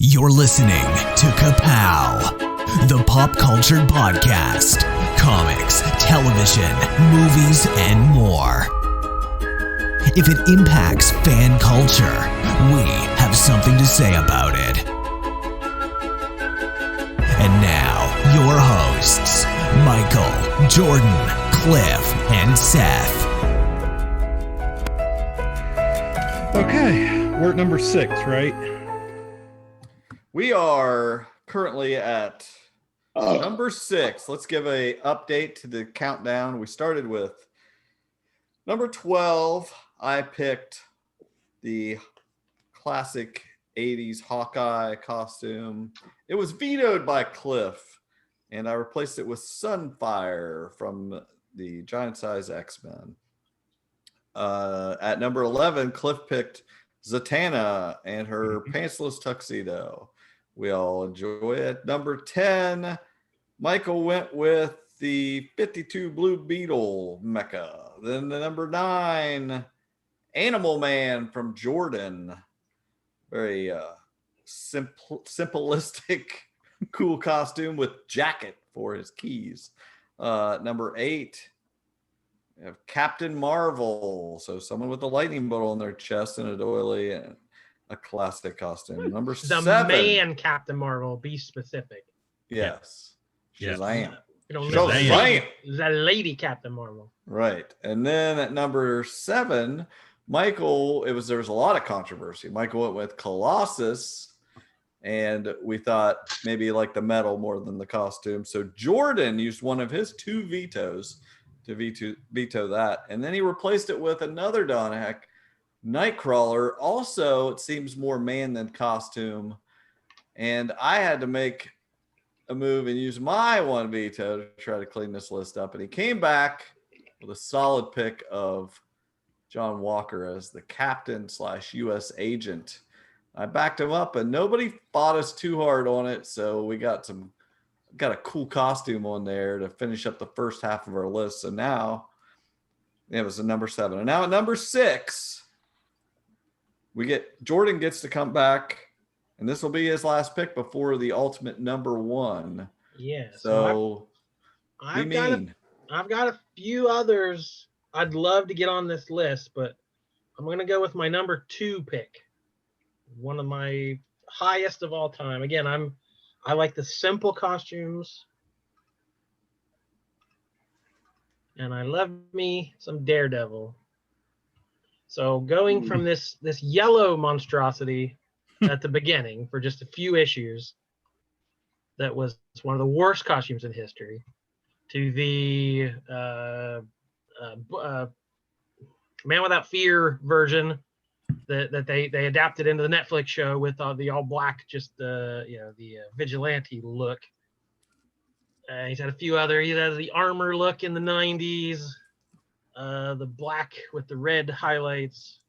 You're listening to Ka-Pow, the pop culture podcast, comics, television, movies, and more. If it impacts fan culture, we have something to say about it. And now, your hosts, Michael, Jordan, Cliff, and Seth. Okay, we're at number 6, right? We are currently at number 6. Let's give a update to the countdown. We started with number 12. I picked the classic 80s Hawkeye costume. It was vetoed by Cliff, and I replaced it with Sunfire from the Giant Size X-Men. At number 11, Cliff picked Zatanna and her pantsless tuxedo. We all enjoy it. Number 10, Michael went with the 52 Blue Beetle mecha. Then the number 9, Animal Man from Jordan. Very simplistic, cool costume with jacket for his keys. Number 8, we have Captain Marvel. So someone with a lightning bolt on their chest and a doily and a classic costume. Number 7. The man Captain Marvel, be specific. Yes. Shazam. Shazam. The lady Captain Marvel. Right. And then at number 7, Michael, there was a lot of controversy. Michael went with Colossus, and we thought maybe like the metal more than the costume. So Jordan used one of his 2 vetoes to veto that. And then he replaced it with another Don Heck, Nightcrawler. Also, it seems more man than costume. And I had to make a move and use my 1 veto to try to clean this list up. And he came back with a solid pick of John Walker as the captain/U.S. agent. I backed him up, and nobody fought us too hard on it. So we got a cool costume on there to finish up the first half of our list. So now it was a number 7. And now at number 6, Jordan gets to come back, and this will be his last pick before the ultimate number 1. Yeah. So I've got a few others I'd love to get on this list, but I'm going to go with my number 2 pick. One of my highest of all time. Again, I like the simple costumes, and I love me some Daredevil. So going from this yellow monstrosity at the beginning for just a few issues, that was one of the worst costumes in history, to the Man Without Fear version that they adapted into the Netflix show with the all black, just the vigilante look. He's had a few other. He has the armor look in the 90s, the black with the red highlights.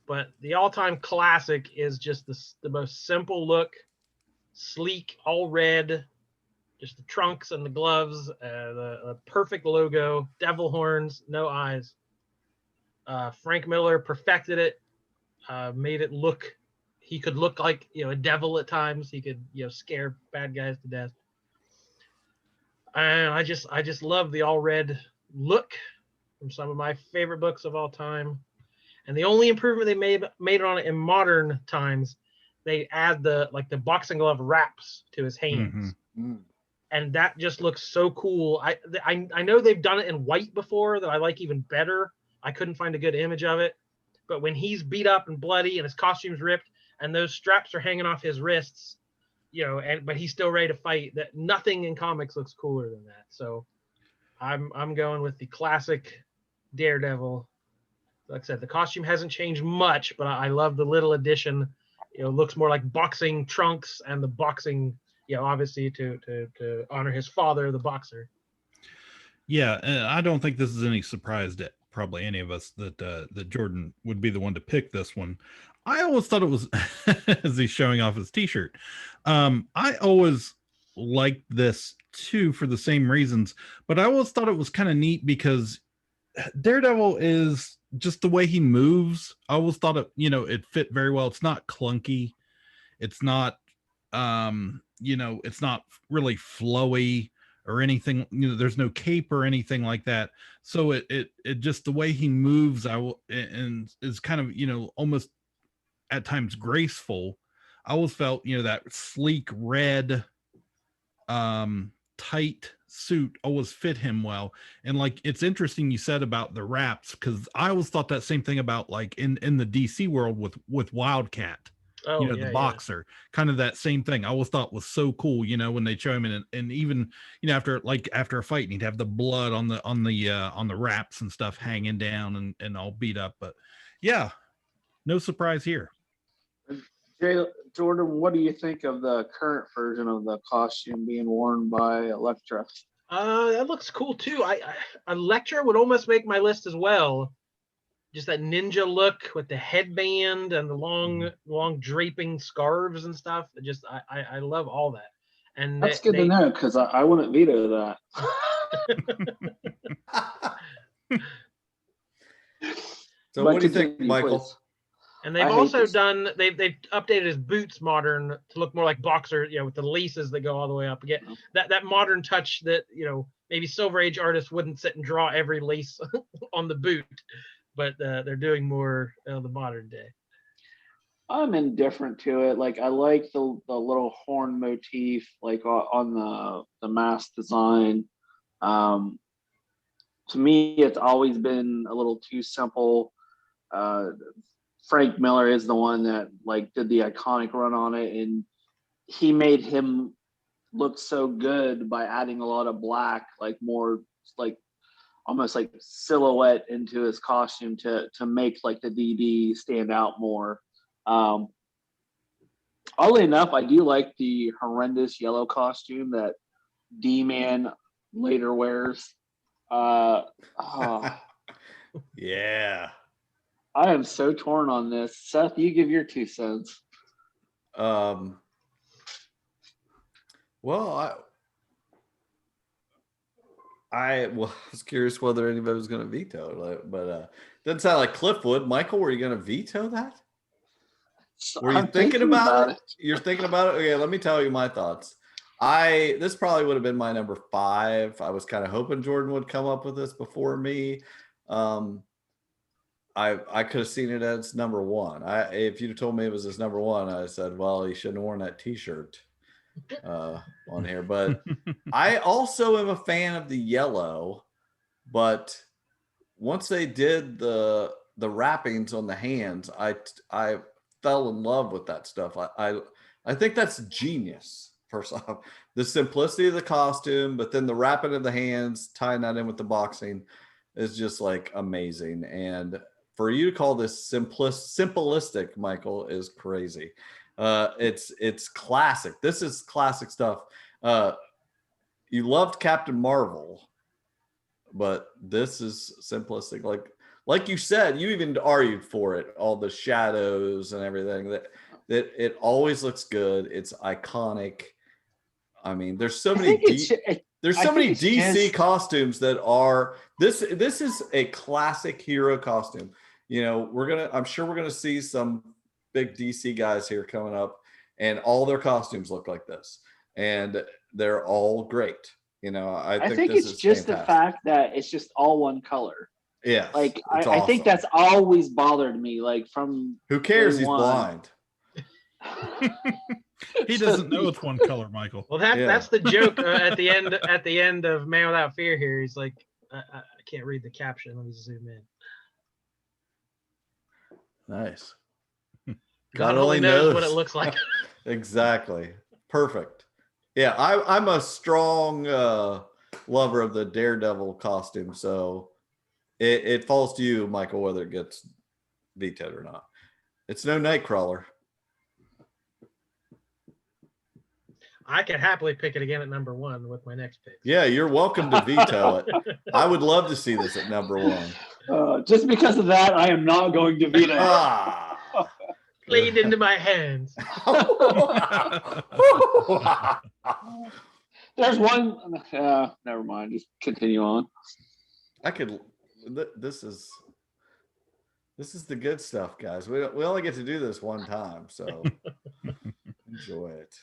But the all-time classic is just the most simple look, sleek, all red, just the trunks and the gloves, the perfect logo, devil horns, no eyes. Frank Miller perfected it. Made it look, he could look like a devil at times. He could scare bad guys to death. And I just love the all red look from some of my favorite books of all time. And the only improvement they made on it in modern times, they add the boxing glove wraps to his hands. Mm-hmm. And that just looks so cool. I know they've done it in white before that I like even better. I couldn't find a good image of it. But when he's beat up and bloody and his costume's ripped and those straps are hanging off his wrists, but he's still ready to fight, that nothing in comics looks cooler than that. So I'm going with the classic Daredevil. Like I said, the costume hasn't changed much, but I love the little addition. It looks more like boxing trunks and the boxing, obviously to honor his father, the boxer. Yeah, I don't think this is any surprise to probably any of us that Jordan would be the one to pick this one. I always thought it was as he's showing off his t-shirt. I always liked this too for the same reasons, but I always thought it was kind of neat because Daredevil is just the way he moves. I always thought it fit very well. It's not clunky. It's not it's not really flowy or anything. There's no cape or anything like that. So it just the way he moves, and is kind of almost at times graceful. I always felt that sleek red tight suit always fit him well. And like, it's interesting you said about the wraps, because I always thought that same thing about like in the DC world with Wildcat. Oh, The boxer, kind of that same thing. I always thought was so cool, when they show him and even after a fight, and he'd have the blood on the wraps and stuff hanging down and all beat up. But yeah, no surprise here. Jordan, what do you think of the current version of the costume being worn by Elektra? That looks cool too. Elektra would almost make my list as well. Just that ninja look with the headband and the long draping scarves and stuff. I love all that. And that's good to know, because I wouldn't veto that. So what do you think, Michael? Please. And they've also done they've updated his boots modern to look more like boxer, with the laces that go all the way up. Again, that modern touch that maybe Silver Age artists wouldn't sit and draw every lace on the boot, but they're doing more the modern day. I'm indifferent to it. Like, I like the little horn motif, like on the mask design. To me, it's always been a little too simple. Frank Miller is the one that like did the iconic run on it, and he made him look so good by adding a lot of black, like more like almost like silhouette into his costume to make like the DD stand out more. Oddly enough, I do like the horrendous yellow costume that D-Man later wears. Yeah. I am so torn on this. Seth, you give your 2 cents. Well, I was curious whether anybody was going to veto it, but doesn't sound like Cliff would. Michael, were you going to veto that? Were you thinking about it? You're thinking about it? Okay, let me tell you my thoughts. This probably would have been my number 5. I was kind of hoping Jordan would come up with this before me. I could have seen it as number 1. If you'd have told me it was his number 1, I said, well, he shouldn't have worn that T-shirt on here. But I also am a fan of the yellow. But once they did the wrappings on the hands, I fell in love with that stuff. I think that's genius. First off, the simplicity of the costume, but then the wrapping of the hands, tying that in with the boxing, is just like amazing. And for you to call this simplistic, Michael, is crazy. It's classic. This is classic stuff. You loved Captain Marvel, but this is simplistic. Like you said, you even argued for it. All the shadows and everything. That it always looks good. It's iconic. I mean, there's so many DC costumes that are this is a classic hero costume. I'm sure we're gonna see some big DC guys here coming up, and all their costumes look like this, and they're all great. I think it's just fantastic. The fact that it's just all one color. Yeah, like I think that's always bothered me. Like, from who cares? He's blind. He doesn't know it's one color, Michael. Well, that's the joke at the end of Man Without Fear. Here, he's like, I can't read the caption. Let me zoom in. Nice. God only knows what it looks like. Exactly. Perfect. Yeah, I'm a strong lover of the Daredevil costume, so it falls to you, Michael, whether it gets vetoed or not. It's no Nightcrawler. I could happily pick it again at number 1 with my next pick. Yeah, you're welcome to veto it. I would love to see this at number 1. Just because of that, I am not going to veto it. Played into my hands. There's one. Never mind. Just continue on. This is the good stuff, guys. We only get to do this one time, so enjoy it.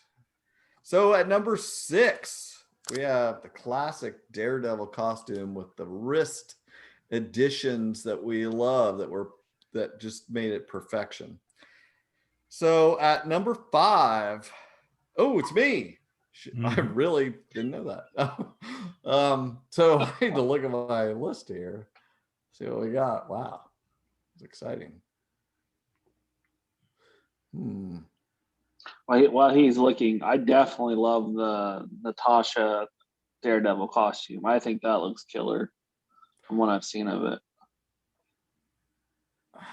So at number 6, we have the classic Daredevil costume with the wrist additions that we love, that just made it perfection. So at number 5, oh, it's me. I really didn't know that. So I need to look at my list here. See what we got. Wow, it's exciting. While he's looking, I definitely love the Natasha Daredevil costume. I think that looks killer from what I've seen of it. I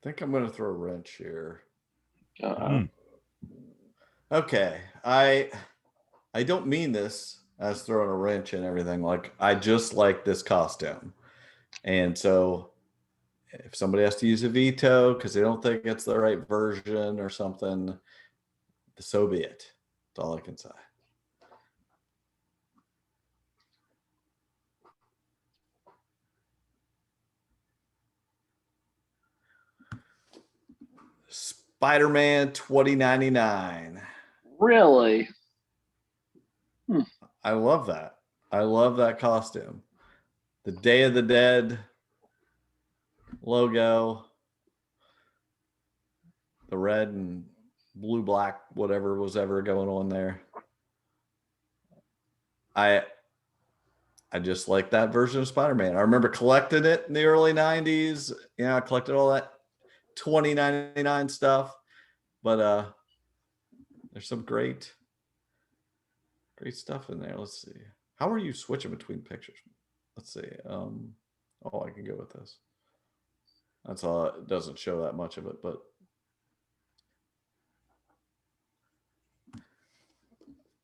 think I'm going to throw a wrench here. Okay, I don't mean this as throwing a wrench and everything. Like, I just like this costume, and so if somebody has to use a veto because they don't think it's the right version or something, so be it. That's all I can say. Spider-Man 2099. Really? I love that. I love that costume. The Day of the Dead logo, the red and blue, black, whatever was ever going on there. I just like that version of Spider-Man. I remember collecting it in the early 90s. I collected all that 2099 stuff. But there's some great stuff in there. Let's see. How are you switching between pictures? Let's see. I can go with this. That's all. It doesn't show that much of it, but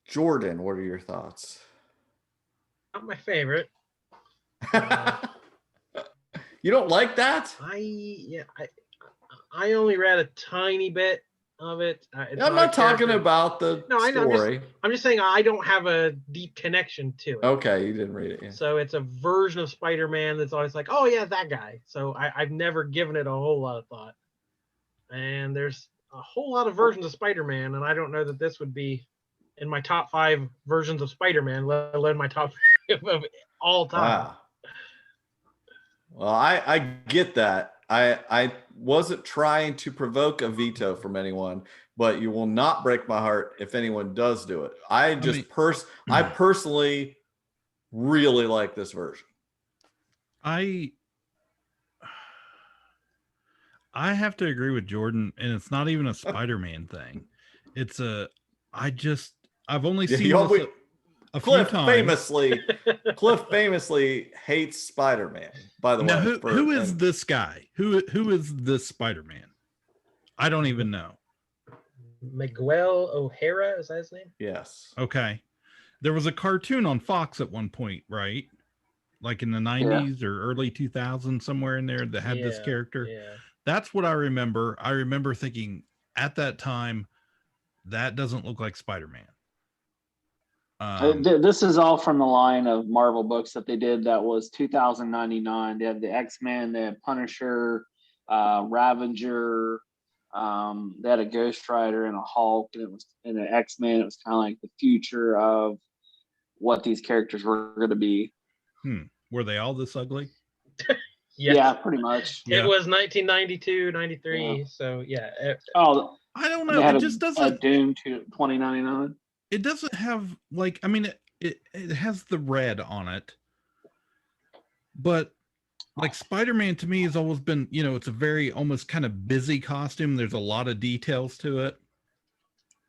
Jordan, what are your thoughts? Not my favorite. You don't like that? I only read a tiny bit of it. I'm not talking about the story. I'm just saying I don't have a deep connection to it. Okay, you didn't read it. Yeah. So it's a version of Spider-Man that's always like, oh yeah, that guy. So I've never given it a whole lot of thought. And there's a whole lot of versions of Spider-Man, and I don't know that this would be in my top 5 versions of Spider-Man, let alone my top of all time. Wow. Well, I get that. I wasn't trying to provoke a veto from anyone, but you will not break my heart if anyone does do it. I personally really like this version. I have to agree with Jordan, and it's not even a Spider-Man thing. It's I've only seen this a Cliff few times. Cliff famously hates Spider-Man, by the Now, way. who is this guy? Who is this Spider-Man? I don't even know. Miguel O'Hara, is that his name? Yes. Okay. There was a cartoon on Fox at one point, right? Like in the 90s or early 2000s, somewhere in there that had this character. Yeah. That's what I remember. I remember thinking at that time, that doesn't look like Spider-Man. This is all from the line of Marvel books that they did. That was 2099. They had the X-Men, they had Punisher, Ravager. They had a Ghost Rider and a Hulk, and it was in an X-Men. It was kind of like the future of what these characters were going to be. Were they all this ugly? Yes. Yeah, pretty much. It was 1992, 93. Yeah. So yeah. I don't know. It just doesn't. Doom to 2099. It doesn't have it has the red on it, but like Spider-Man to me has always been, it's a very almost kind of busy costume. There's a lot of details to it,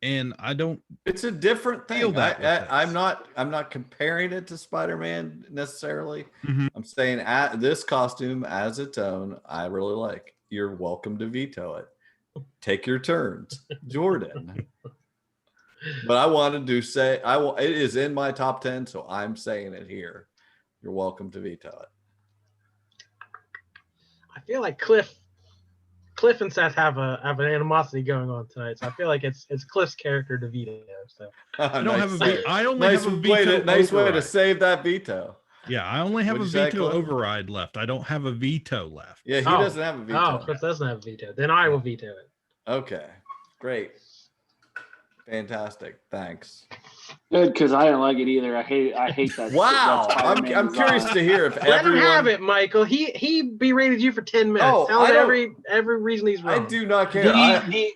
and I don't. It's a different thing. I'm not comparing it to Spider-Man necessarily. Mm-hmm. I'm saying this costume as its own, I really like. You're welcome to veto it. Take your turns, Jordan. But I wanted to say it is in my top 10, so I'm saying it here. You're welcome to veto it. I feel like Cliff and Seth have an animosity going on tonight, so I feel like it's Cliff's character to veto. So I don't have a veto. I only have a veto. Nice way to save that veto. Yeah, I only have a veto override left. I don't have a veto left. Yeah, he doesn't have a veto. Oh, Cliff doesn't have a veto. Then I will veto it. Okay. Great. Fantastic. Thanks. Good, because I don't like it either. I hate that. Wow. that I'm Spider-Man curious design. to hear if Let him have everyone. it, Michael. He berated you for 10 minutes. Oh, Tell I him don't- every reason he's wrong. I do not care. It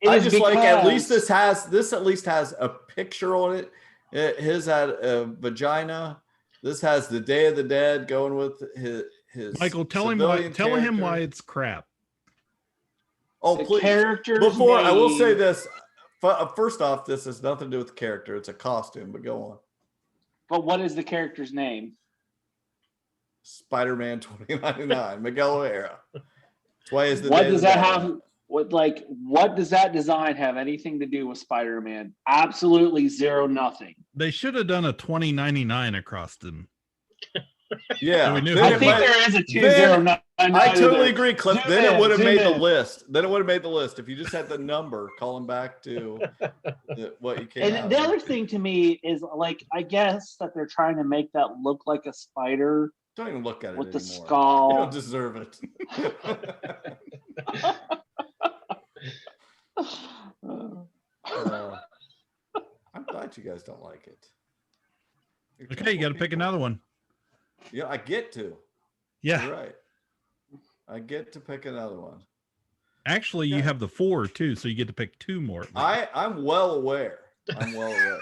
I is just like at least because- this at least has a picture on it. His had a vagina. This has the Day of the Dead going with his Michael, tell him civilian why character. it's crap. Oh, the please. character's Before I will say name- this. First off, this has nothing to do with the character. It's a costume, but go on. But what is the character's name? Spider-Man 2099, Miguel O'Hara. That's why is the What Day does of the that Dead. have? What does that design have anything to do with Spider-Man? Absolutely zero, nothing. They should have done a 2099 across them. Yeah, So we knew then who it it I think was. there is a then 209. I totally agree, Cliff. Zoom Then it in, would have zoom made the in. list. Then it would have made the list if you just had the number calling back to what you came out. And the with. other thing to me is I guess that they're trying to make that look like a spider Don't even look at it with the anymore. You skull. don't deserve it. I'm glad you guys don't like it. You're Okay, you got to terrible pick people. another one. Yeah, I get to. Yeah, You're right. I get to pick another one. actually, you Okay. have the 4 too, so you get to pick 2 more. I'm well aware. I'm well aware.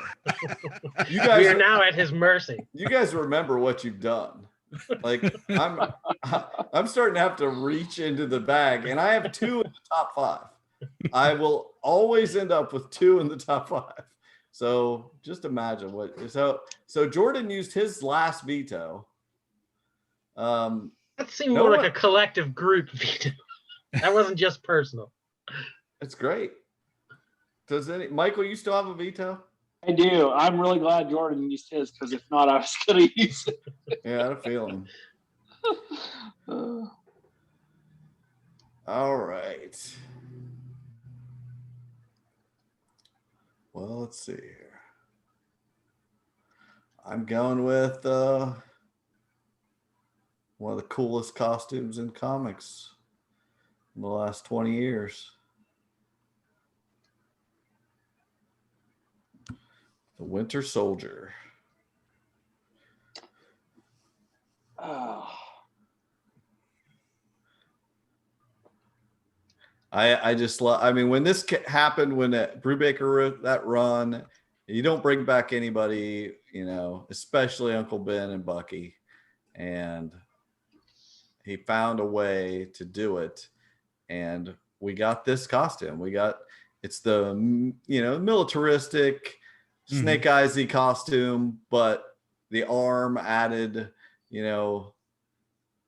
You We guys are now at his mercy. you guys remember what you've done. Like I'm starting to have to reach into the bag, and I have 2 in the top 5. I will always end up with 2 in the top 5. So just imagine what. So Jordan used his last veto. That seemed No more one- like a collective group veto. That wasn't just personal. It's great. Michael? You still have a veto? I do. I'm really glad Jordan used his because if not, I was going to use it. Yeah, I had a feeling. All right. Well, let's see here. I'm going with one of the coolest costumes in comics in the last 20 years. The Winter Soldier. Oh. I just love. I mean, when this happened, when Brubaker wrote that run, you don't bring back anybody, especially Uncle Ben and Bucky, and he found a way to do it, and we got this costume. It's the militaristic Snake Eyesy costume, but the arm added,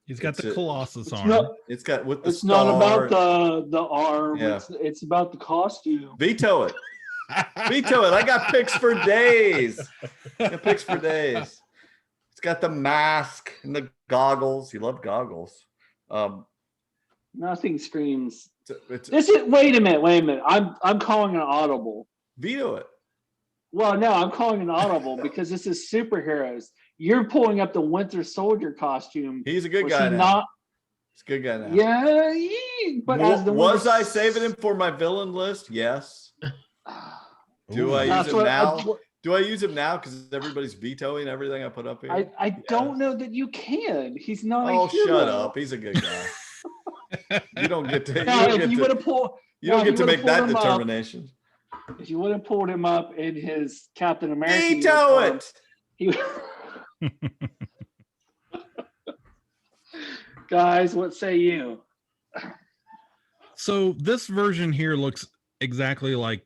He's got the Colossus arm. it's got with the It's not star. about the arm. Yeah. It's about the costume. Veto it. Veto it. I got picks for days. It's got the mask and the goggles. You love goggles. Nothing screams. It's Wait a minute. I'm calling an audible. veto it. Well, no, I'm calling an audible because this is superheroes. You're pulling up the Winter Soldier costume. He's a good Was guy he now. not? He's a good guy now. Yeah, but as the Was Winter I saving him for my villain list? Yes. Do I use That's him what- now? Do I use him now because everybody's vetoing everything I put up here? I don't know that you can. He's not. Oh, a hero. shut up. He's a good guy. You don't get to. Now, if you would have pulled, You don't now, get if to you make would've that pulled him up- determination. if you would have pulled him up in his Captain America, Veto uniform, it. he- Guys, what say you? So this version here looks exactly like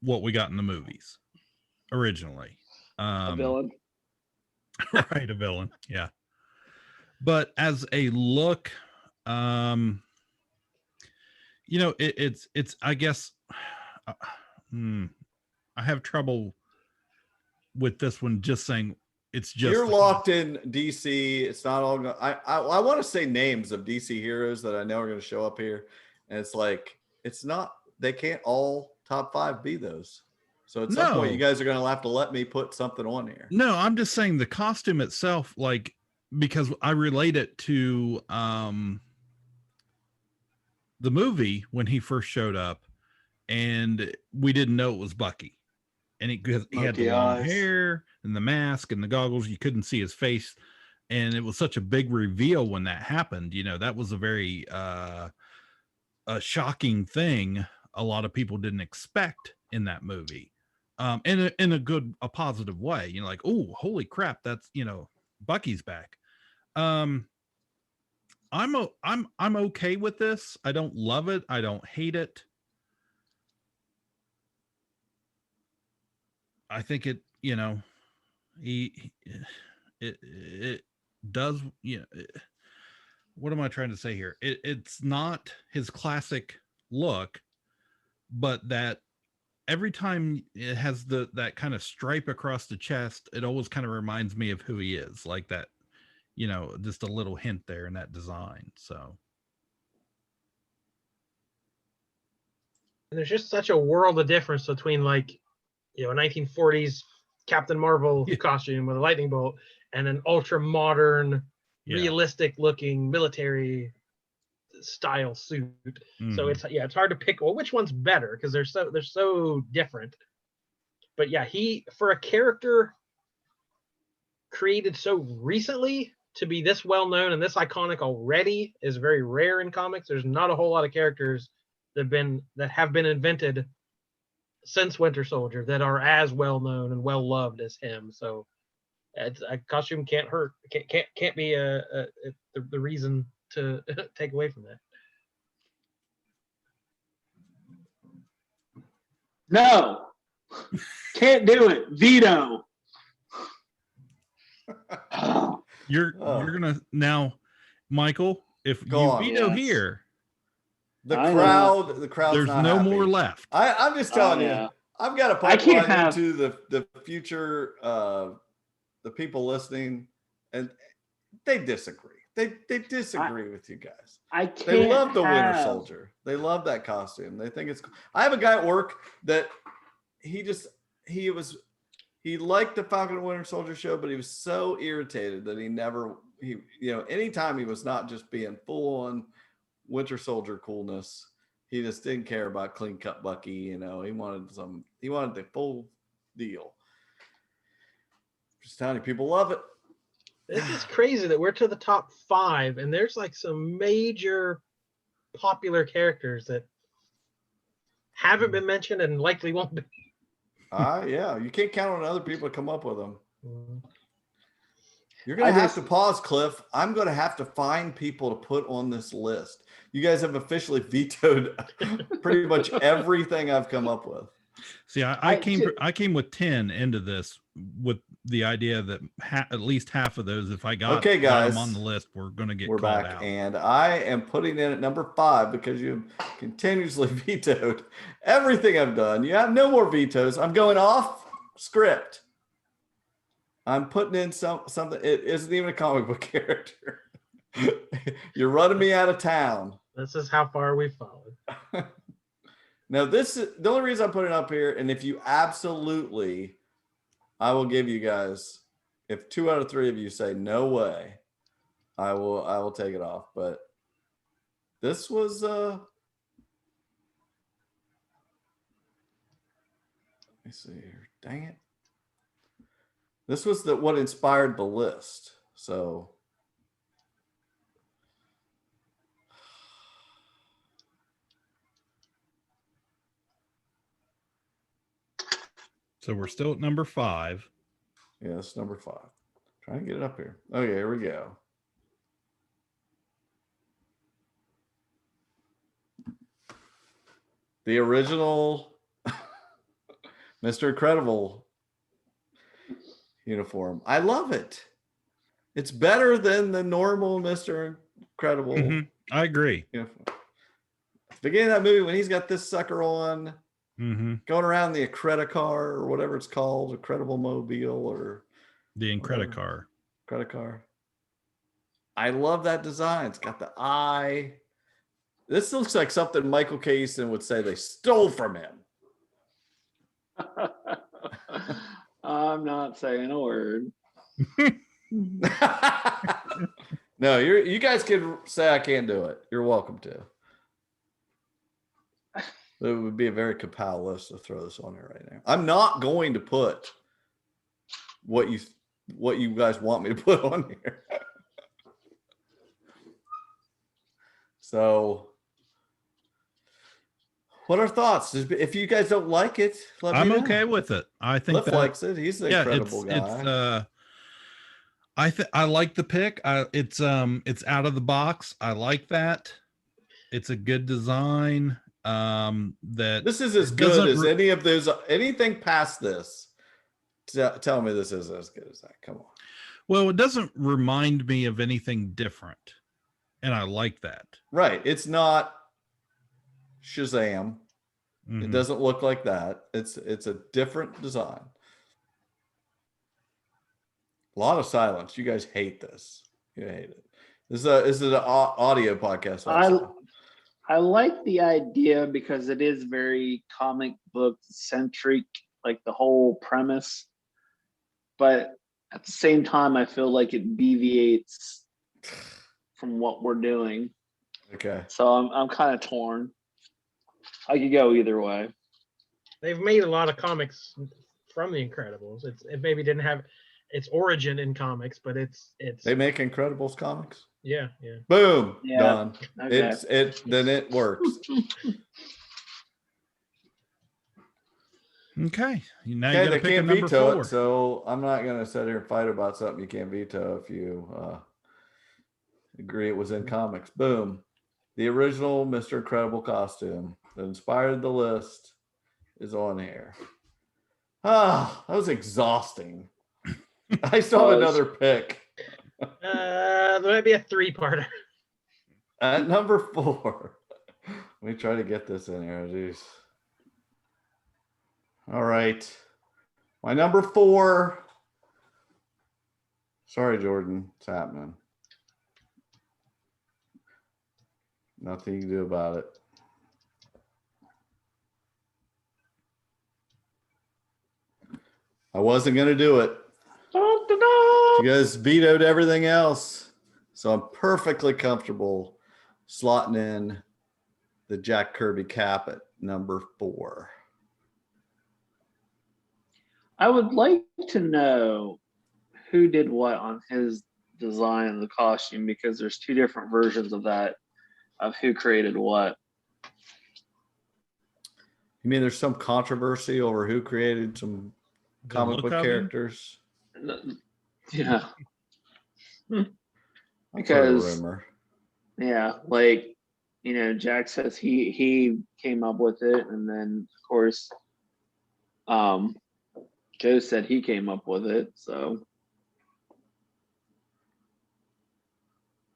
what we got in the movies originally. A villain. Right, a villain. Yeah. But as a look, it's I guess I have trouble with this one just saying it's just You're locked in DC. It's not all. I want to say names of DC heroes that I know are going to show up here, and it's like it's not. They can't all top 5 be those. So at some point, No. you guys are going to have to let me put something on here. No, I'm just saying the costume itself, like, because I relate it to the movie when he first showed up, and we didn't know it was Bucky. And he had the Monkey long eyes. hair and the mask and the goggles. You couldn't see his face. And it was such a big reveal when that happened. You know, that was a very a shocking thing a lot of people didn't expect in that movie. In a positive way. You know, like, oh, holy crap, that's, you know, Bucky's back. I'm okay with this. I don't love it. I don't hate it. I think it, you know, it does, you know, what am I trying to say here? It's not his classic look, but that every time it has that kind of stripe across the chest, it always kind of reminds me of who he is, like that, you know, just a little hint there in that design. So And there's just such a world of difference between, like, you know, a 1940s Captain Marvel Yeah. costume with a lightning bolt and an ultra modern, yeah. realistic looking military style suit. So Mhm. it's hard to pick, well, which one's better, because they're so different. But yeah, he, for a character created so recently to be this well known and this iconic already is very rare in comics. There's not a whole lot of characters that have been invented since Winter Soldier that are as well known and well loved as him. So it's, a costume can't hurt. Can't be the reason to take away from that. No, can't do it. Veto. You're gonna now, Michael, if Go you on. veto Yes. here, The I crowd's there's not no happy. more left. I'm just telling yeah. you, I've got a I can't pipeline have- into the future, the people listening, and they disagree. They disagree with you guys. I can't. They love the Winter have- Soldier. They love that costume. They think it's cool. I have a guy at work that he liked the Falcon and Winter Soldier show, but he was so irritated that he anytime he was not just being full on Winter Soldier coolness, he just didn't care about clean cut Bucky. You know, he wanted the full deal. Just telling you, people love it. This is crazy that we're to the top 5 and there's like some major popular characters that haven't been mentioned and likely won't be. Yeah, you can't count on other people to come up with them. Mhm. You're going to I have just- to pause, Cliff. I'm going to have to find people to put on this list. You guys have officially vetoed pretty much everything I've come up with. See, I came with 10 into this with the idea that at least half of those, if I got Okay, guys. them on the list, we're going to get We're called back, out. and I am putting in at number 5 because you've continuously vetoed everything I've done. You have no more vetoes. I'm going off script. I'm putting in something. It isn't even a comic book character. You're running me out of town. This is how far we've followed. Now, this is the only reason I'm putting it up here. And if you absolutely, I will give you guys, if 2 out of 3 of you say no way, I will take it off. But this was let me see here. Dang it. This was what inspired the list. So we're still at number 5. yeah, it's number 5. Trying to get it up here. Okay, here we go. The original Mr. Incredible uniform. I love it. It's better than the normal Mr. Incredible Mhm. I agree. uniform. Beginning of that movie when he's got this sucker on, Mm-hmm. going around the credit car or whatever it's called, a credible mobile or The whatever. Incredicar. Credit car. I love that design. It's got the eye. This looks like something Michael K. Easton would say they stole from him. I'm not saying a word. No, you guys can say I can't do it. You're welcome to. It would be a very Ka-Pow list to throw this on here right now. I'm not going to put what you guys want me to put on here. So, what are thoughts? If you guys don't like it, let I'm me know. okay with it. I think Cliff likes it. He's an incredible guy. I like the pick. It's out of the box. I like that. It's a good design. That This is as good as any of those. Anything past this, tell me this is as good as that. Come on. Well, it doesn't remind me of anything different, and I like that. Right. It's not Shazam. Mm-hmm. It doesn't look like that. It's a different design. A lot of silence. You guys hate this. You hate it. This is an audio podcast. Also. I like the idea because it is very comic book centric, like the whole premise. But at the same time, I feel like it deviates from what we're doing. Okay. So I'm kind of torn. I could go either way. They've made a lot of comics from the Incredibles. It maybe didn't have its origin in comics, but it's they make Incredibles comics. Yeah. Boom. Yeah. Done. Okay. Then it works. Okay. Now Okay, you they pick can't a number veto 4. it, so I'm not gonna sit here and fight about something you can't veto if you agree it was in comics. Boom. The original Mr. Incredible costume that inspired the list is on here. Ah, that was exhausting. I still have another pick. There might be a 3-parter. At number 4. Let me try to get this in here. Jeez. All right. My number 4. Sorry, Jordan. It's happening. Nothing you can do about it. I wasn't going to do it. You guys vetoed everything else. So I'm perfectly comfortable slotting in the Jack Kirby cap at number 4. I would like to know who did what on his design of the costume, because there's 2 different versions of that, of who created what. You mean there's some controversy over who created some comic book characters? Yeah. Because yeah, like, Jack says he came up with it, and then of course Joe said he came up with it. So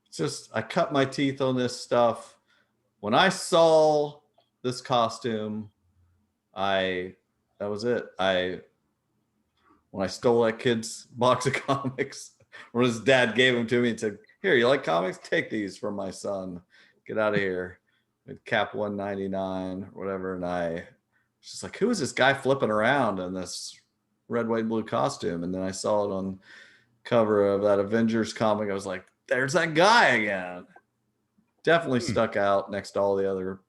it's just, I cut my teeth on this stuff. When I saw this costume, that was it. When I stole that kid's box of comics, or his dad gave them to me and said, "Here, you like comics? Take these from my son. Get out of here." With Cap 199 or whatever. And I was just like, who is this guy flipping around in this red, white, blue costume? And then I saw it on cover of that Avengers comic. I was like, there's that guy again. Definitely stuck out next to all the other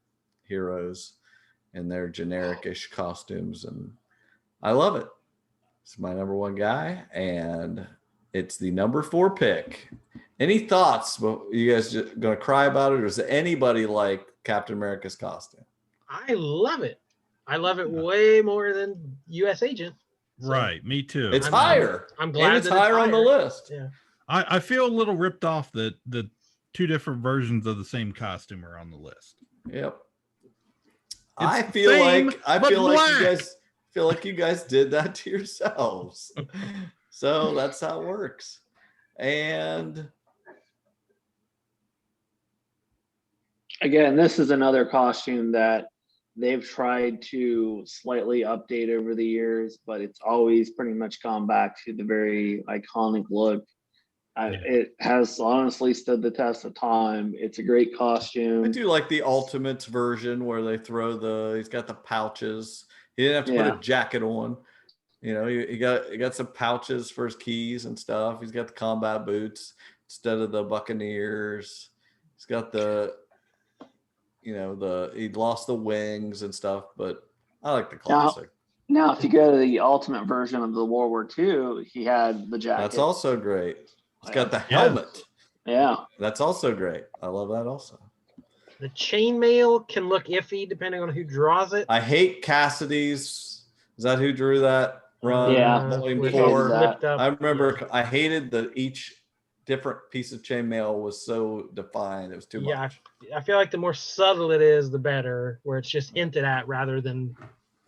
heroes in their generic-ish costumes. And I love it. It's my number 1 guy, and it's the number 4 pick. Any thoughts? You guys just gonna cry about it, or does anybody like Captain America's costume? I love it. I love it way more than U.S. Agent. So right, me too. It's higher. I'm glad it's higher on the list. Yeah. I feel a little ripped off that the 2 different versions of the same costume are on the list. Yep. I feel like you guys did that to yourselves. So that's how it works. And again, this is another costume that they've tried to slightly update over the years, but it's always pretty much gone back to the very iconic look. It has honestly stood the test of time. It's a great costume. I do like the Ultimates version where they throw he's got the pouches. He didn't have to put a jacket on. He got some pouches for his keys and stuff. He's got the combat boots instead of the Buccaneers. He's got the he lost the wings and stuff, but I like the Now, classic. now, if you go to the ultimate version of the World War II, he had the jacket. That's also great. It's got the Yeah. helmet. Yeah. That's also great. I love that also. The chainmail can look iffy depending on who draws it. I hate Cassidy's. Is that who drew that run? Yeah. Volume where he 4. flipped up. I remember I hated that each different piece of chainmail was so defined. It was too much. I feel like the more subtle it is, the better, where it's just hinted at rather than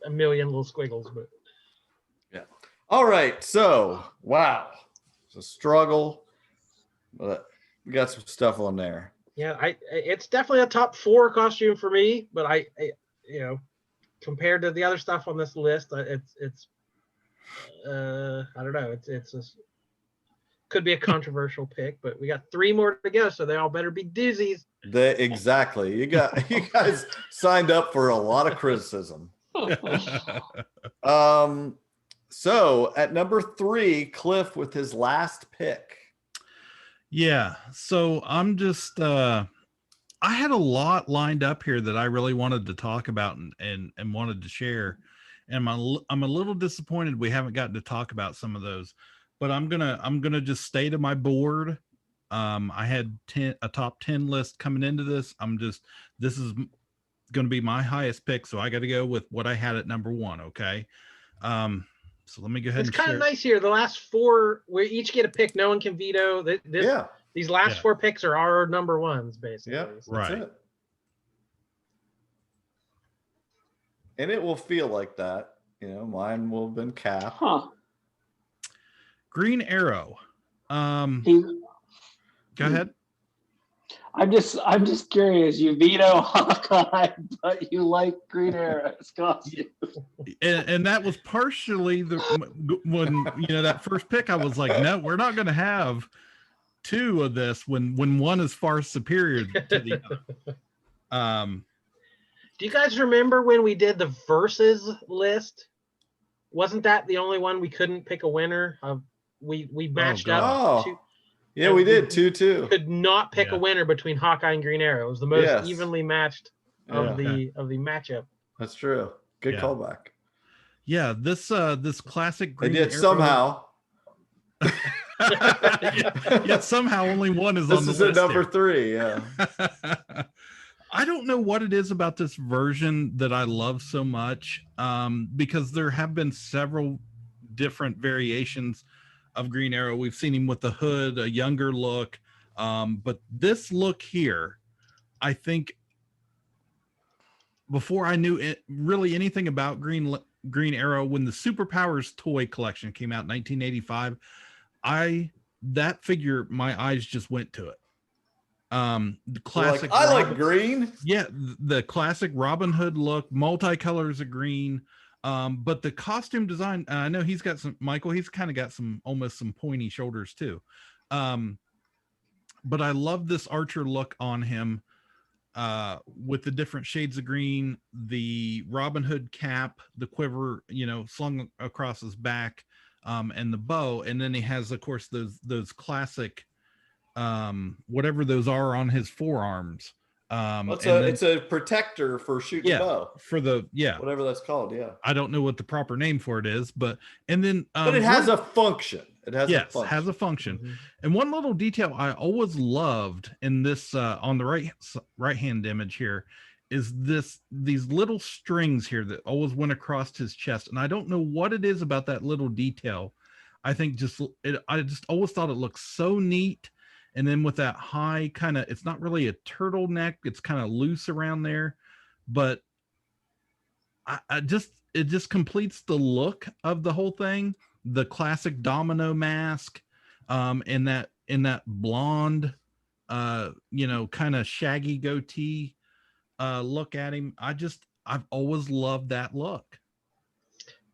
a million little squiggles. But Yeah. All right. So, wow. It's a struggle, but we got some stuff on there. yeah, it's definitely a top 4 costume for me. But I compared to the other stuff on this list, it's I don't know. It's could be a controversial pick, but we got 3 more to go, so they all better be doozies. Exactly. You guys signed up for a lot of criticism. So at number 3, Cliff with his last pick. Yeah. So I'm just I had a lot lined up here that I really wanted to talk about and wanted to share. And I'm a little disappointed we haven't gotten to talk about some of those, but I'm gonna just stay to my board. I had a top 10 list coming into this. This is going to be my highest pick, so I got to go with what I had at number 1. Okay. So let me go ahead. It's kind of nice here. The last 4, we each get a pick. No one can veto. These last 4 picks are our number 1s, basically. Yeah, right. It. And it will feel like that. Mine will have been Cap. Huh. Green Arrow. Go ahead. I'm just curious. You veto Hawkeye, but you like Green Arrow's costume. And that was partially when that first pick. I was like, no, we're not going to have 2 of this when one is far superior to the other. Do you guys remember when we did the versus list? Wasn't that the only one we couldn't pick a winner? We matched up. Yeah, we did 2-2. Could not pick a winner between Hawkeye and Green Arrow. It was the most evenly matched of the matchup. That's true. Good callback. Yeah, this classic Green Arrow. Somehow. Yet somehow only one is on the list. This is at number 3. Yeah. I don't know what it is about this version that I love so much, because there have been several different variations of Green Arrow. We've seen him with the hood, a younger look, but this look here, I think before I knew really anything about Green Arrow, when the Superpowers toy collection came out in 1985, that figure, my eyes just went to it. The classic I like green. Yeah, the classic Robin Hood look, multicolors of green. But the costume design, I know he's got some, Michael, he's kind of got almost some pointy shoulders too. But I love this Archer look on him, with the different shades of green, the Robin Hood cap, the quiver, slung across his back, and the bow. And then he has, of course, those classic, whatever those are on his forearms. It's a protector for shooting bow. For whatever that's called. Yeah. I don't know what the proper name for it is, but it has a function. It has has a function. Mm-hmm. And one little detail I always loved in this, on the right hand image here, is these little strings here that always went across his chest. And I don't know what it is about that little detail. I think I just always thought it looked so neat. And then with that high kind of, it's not really a turtleneck. It's kind of loose around there, but it just completes the look of the whole thing. The classic domino mask, in that blonde, kind of shaggy goatee, look at him. I've always loved that look.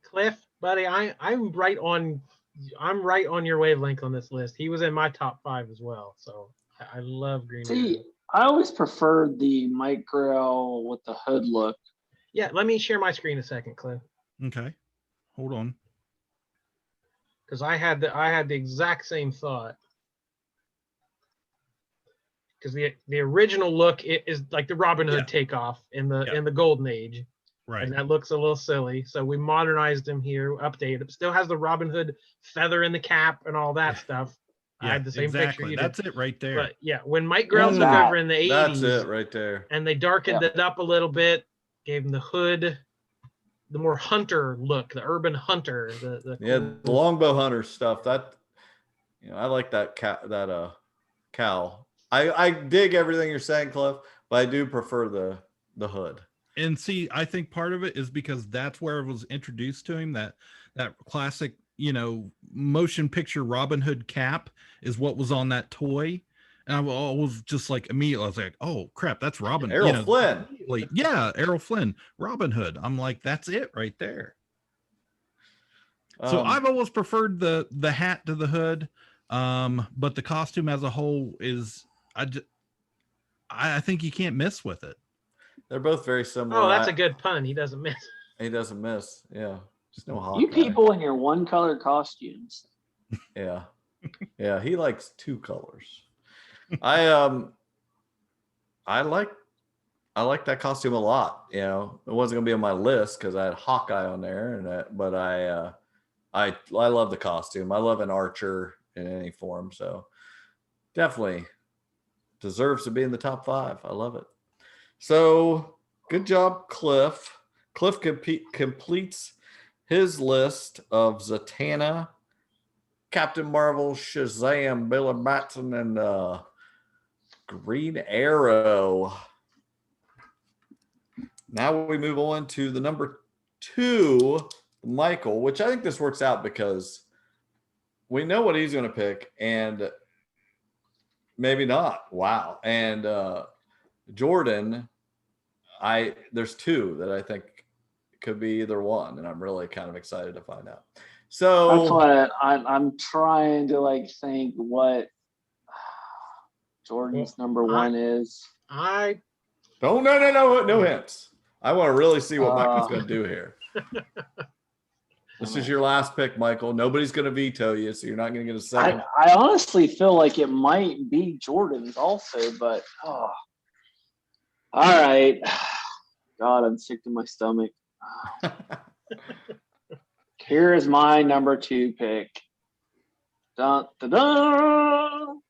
Cliff, buddy, I'm right on your wavelength on this list. He was in my top 5 as well. So I love Green Arrow. I always preferred the micro with the hood look. Yeah, let me share my screen a second, Cliff. Okay, hold on. Because I had the exact same thought. because the original look is like the Robin Hood Yeah. takeoff in the Yeah. in the Golden Age, Right. and that looks a little silly. So we modernized him here, updated. It still has the Robin Hood feather in the cap and all that stuff. I Yeah, had the same exactly. picture you That's did. it right there. But yeah, when Mike Grell took that. over in the 80s, That's it right there. and they darkened it up a little bit, gave him the hood, the more hunter look, the urban hunter, the Yeah, cool- the longbow hunter stuff. That I like that cow. I dig everything you're saying, Cliff, but I do prefer the hood. And see, I think part of it is because that's where it was introduced to him. That classic, motion picture Robin Hood cap is what was on that toy. And I was just like, immediately, I was like, oh crap, that's Robin. Errol Flynn. Yeah, Errol Flynn, Robin Hood. I'm like, that's it right there. So I've always preferred the hat to the hood. But the costume as a whole is, I think you can't miss with it. They're both very similar. Oh, that's a good pun. He doesn't miss. He doesn't miss. Yeah. Just no Hawkeye. You people in your one color costumes. Yeah. Yeah, he likes two colors. I like that costume a lot. It wasn't gonna be on my list because I had Hawkeye on there, but I love the costume. I love an archer in any form, so definitely deserves to be in the top 5. I love it. So good job, Cliff. Cliff completes his list of Zatanna, Captain Marvel, Shazam, Billy Batson, and Green Arrow. Now we move on to the number 2, Michael, which I think this works out because we know what he's going to pick and maybe not. Wow. And Jordan, there's 2 that I think could be either one, and I'm really kind of excited to find out. So that's what I'm trying to think what Jordan's number 1 is. No hints. I want to really see what Michael's going to do here. This is your last pick, Michael. Nobody's going to veto you, so you're not going to get a second. I honestly feel like it might be Jordan's also, but all right. God, I'm sick to my stomach. Here is my number 2 pick. Dun, dun, dun.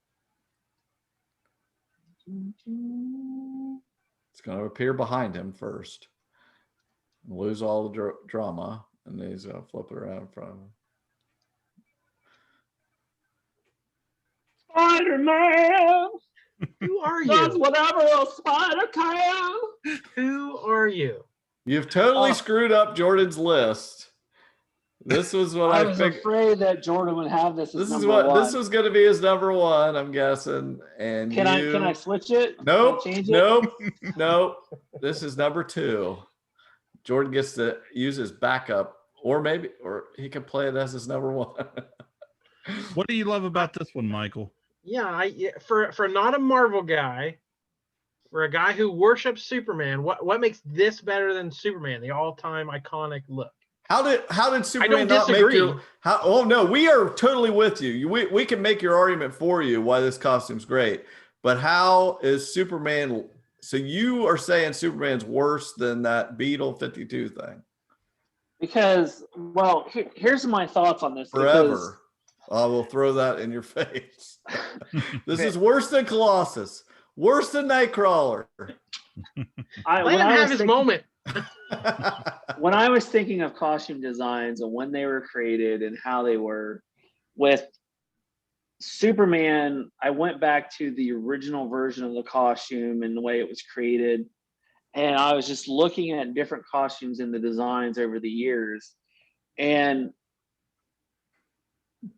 It's going to appear behind him first. Lose all the drama, and then he's going to flip it around in front of him. Spider-Man! Who are Does you? whatever a spider can! Who are you? You've totally screwed up Jordan's list. This was what I I was picked. afraid that Jordan would have this as This is number what 1. this was going to be his number 1, I'm guessing. And Can I switch it? Nope. Can I change it? Nope. This is number 2. Jordan gets to use his backup, or he can play it as his number 1. What do you love about this one, Michael? Yeah, for not a Marvel guy, for a guy who worships Superman, what makes this better than Superman, the all-time iconic look? How did Superman don't not make disagree. your? Oh no, we are totally with you. We can make your argument for you why this costume's great, but how is Superman? So you are saying Superman's worse than that Beetle 52 thing? Because, well, here's my thoughts on this. Forever, I will throw that in your face. This is worse than Colossus, worse than Nightcrawler. Let him have his moment. When I was thinking of costume designs and when they were created and how they were, with Superman, I went back to the original version of the costume and the way it was created. And I was just looking at different costumes in the designs over the years. And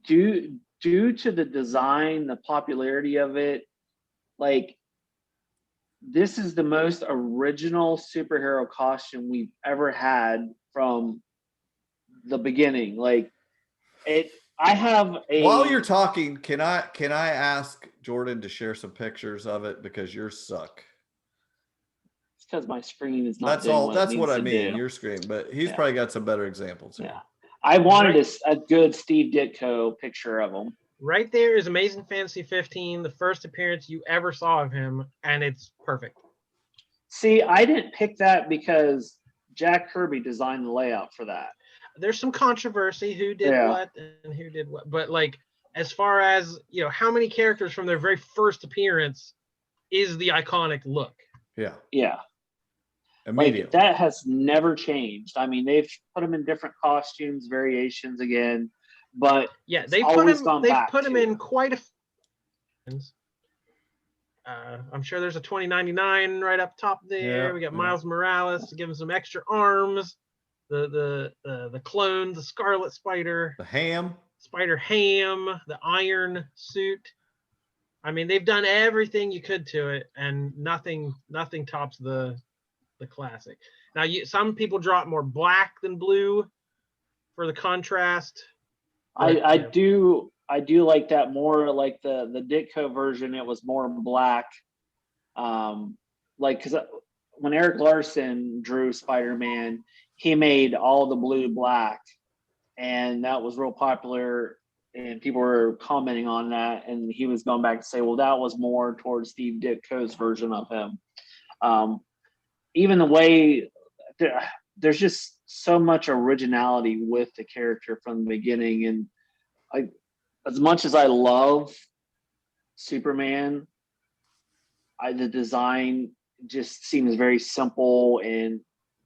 due to the design, the popularity of it, this is the most original superhero costume we've ever had from the beginning. I have a. While you're talking, can I ask Jordan to share some pictures of it because yours suck? It's because my screen is not. That's all. That's what I needs to mean. do. Your screen, but he's probably got some better examples. Yeah, I wanted a good Steve Ditko picture of him. Right there is Amazing Fantasy 15, the first appearance you ever saw of him, and it's perfect. See, I didn't pick that because Jack Kirby designed the layout for that. There's some controversy who did what and who did what, but like as far as how many characters from their very first appearance is the iconic look. Yeah. Immediately. Like, that has never changed. I mean, they've put him in different costumes, variations again, but yeah, they put him in quite a few. I'm sure there's a 2099 right up top there. Yeah, we got Miles Morales to give him some extra arms. The clone, the Scarlet Spider, the Spider Ham, the Iron Suit. I mean, they've done everything you could to it, and nothing tops the classic. Now, some people draw it more black than blue for the contrast. I do like that more. Like the Ditko version, it was more black. Because when Eric Larson drew Spider-Man, he made all the blue black, and that was real popular. And people were commenting on that, and he was going back to say, well, that was more towards Steve Ditko's version of him. Even the way there's just so much originality with the character from the beginning. And as much as I love Superman, the design just seems very simple and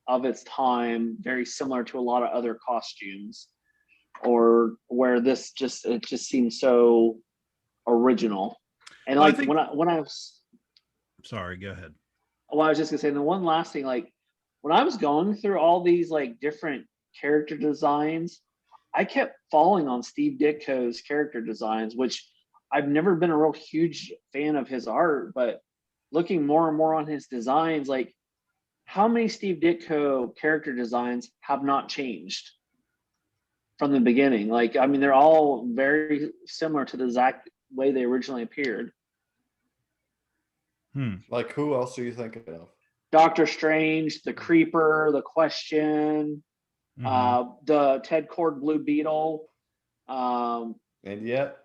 of its time, very similar to a lot of other costumes, or where it just seems so original. And like when I was sorry, go ahead. Well, I was just gonna say, the one last thing, like when I was going through all these like different character designs, I kept falling on Steve Ditko's character designs, which I've never been a real huge fan of his art, but looking more and more on his designs, like how many Steve Ditko character designs have not changed from the beginning? Like, I mean, they're all very similar to the exact way they originally appeared. Like, who else are you thinking of? Doctor Strange, the Creeper, the Question, the Ted Kord Blue Beetle. And yet.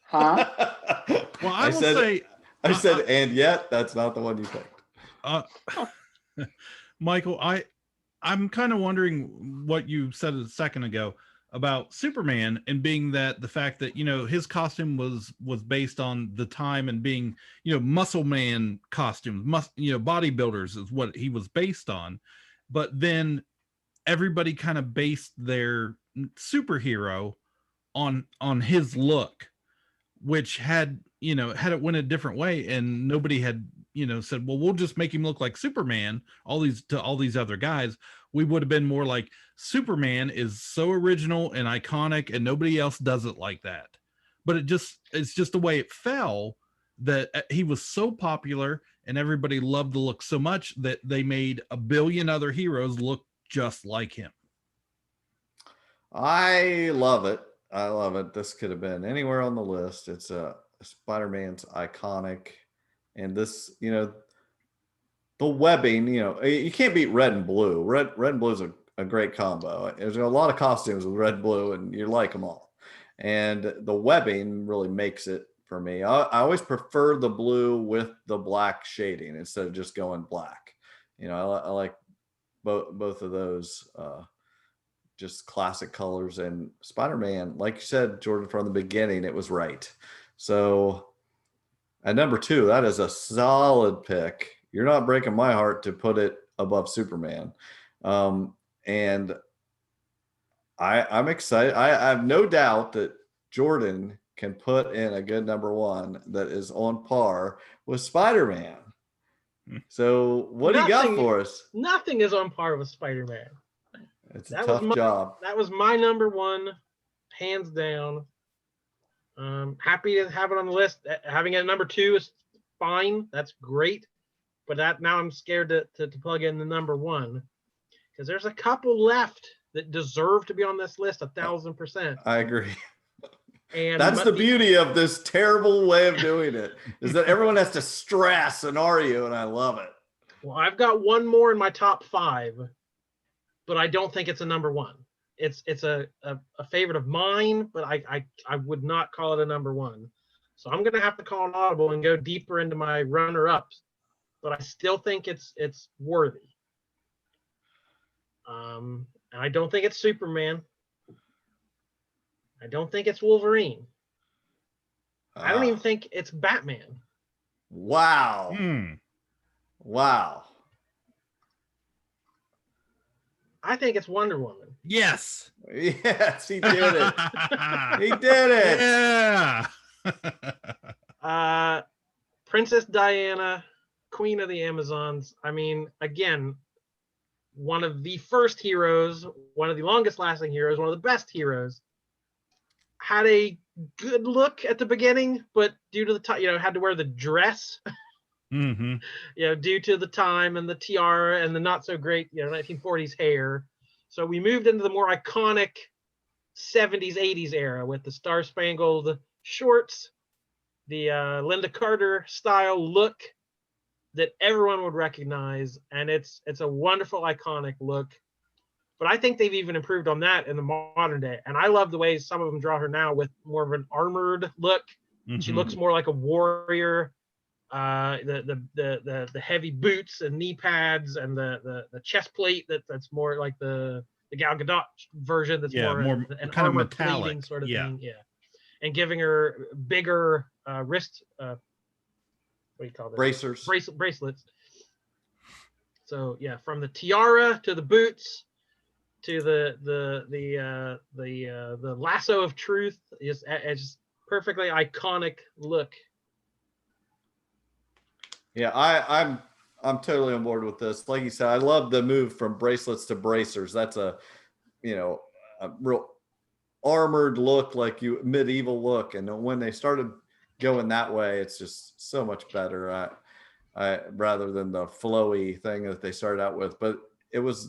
Huh? Well, I said, and yet that's not the one you picked. Michael, I'm kind of wondering what you said a second ago about Superman, and being that the fact that his costume was based on the time, and being muscle man costumes, bodybuilders is what he was based on, but then everybody kind of based their superhero on his look, which had it went a different way, and nobody had said, well, we'll just make him look like Superman, all these other guys. We would have been more like, Superman is so original and iconic, and nobody else does it like that. But it's just the way it fell, that he was so popular and everybody loved the look so much that they made a billion other heroes look just like him. I love it. This could have been anywhere on the list. It's Spider-Man's iconic, and this, the webbing, you can't beat red and blue. Red and blue is a great combo. There's a lot of costumes with red and blue, and you like them all. And the webbing really makes it for me. I always prefer the blue with the black shading instead of just going black. I like both of those, just classic colors. And Spider-Man, like you said, Jordan, from the beginning, it was right. So at number 2, that is a solid pick. You're not breaking my heart to put it above Superman. And I'm excited. I have no doubt that Jordan can put in a good number 1 that is on par with Spider-Man. So what do you got for us? Nothing is on par with Spider-Man. It's a tough job. That was my number 1, hands down. Happy to have it on the list. Having it at number 2 is fine. That's great. But now I'm scared to plug in the number 1, because there's a couple left that deserve to be on this list 1,000%. I agree. And that's the beauty of this terrible way of doing it, is that everyone has to stress and argue, and I love it. Well, I've got one more in my top 5, but I don't think it's a number 1. it's a favorite of mine, but I would not call it a number one. So I'm gonna have to call an audible and go deeper into my runner-ups, but I still think it's worthy. And I don't think it's Superman. I don't think it's Wolverine. I don't even think it's Batman. Wow. Wow. I think it's Wonder Woman. Yes. Yes, he did it. He did it. Yeah. Princess Diana, Queen of the Amazons. I mean, again, one of the first heroes, one of the longest lasting heroes, one of the best heroes. Had a good look at the beginning, but due to the time, had to wear the dress. Mm-hmm. Due to the time and the tiara and the not so great, 1940s hair. So we moved into the more iconic 70s, 80s era with the Star Spangled shorts, the Linda Carter style look that everyone would recognize, and it's a wonderful, iconic look. But I think they've even improved on that in the modern day, and I love the way some of them draw her now with more of an armored look. Mm-hmm. She looks more like a warrior. The heavy boots and knee pads and the chest plate that's more like the Gal Gadot version that's more an kind armor of metallic plating sort of thing, and giving her bigger wrist what do you call this? Bracelets. So from the tiara to the boots to the lasso of truth is just perfectly iconic look. Yeah, I'm totally on board with this. Like you said, I love the move from bracelets to bracers. That's a real armored look, like medieval look. And when they started going that way, it's just so much better. I rather than the flowy thing that they started out with. But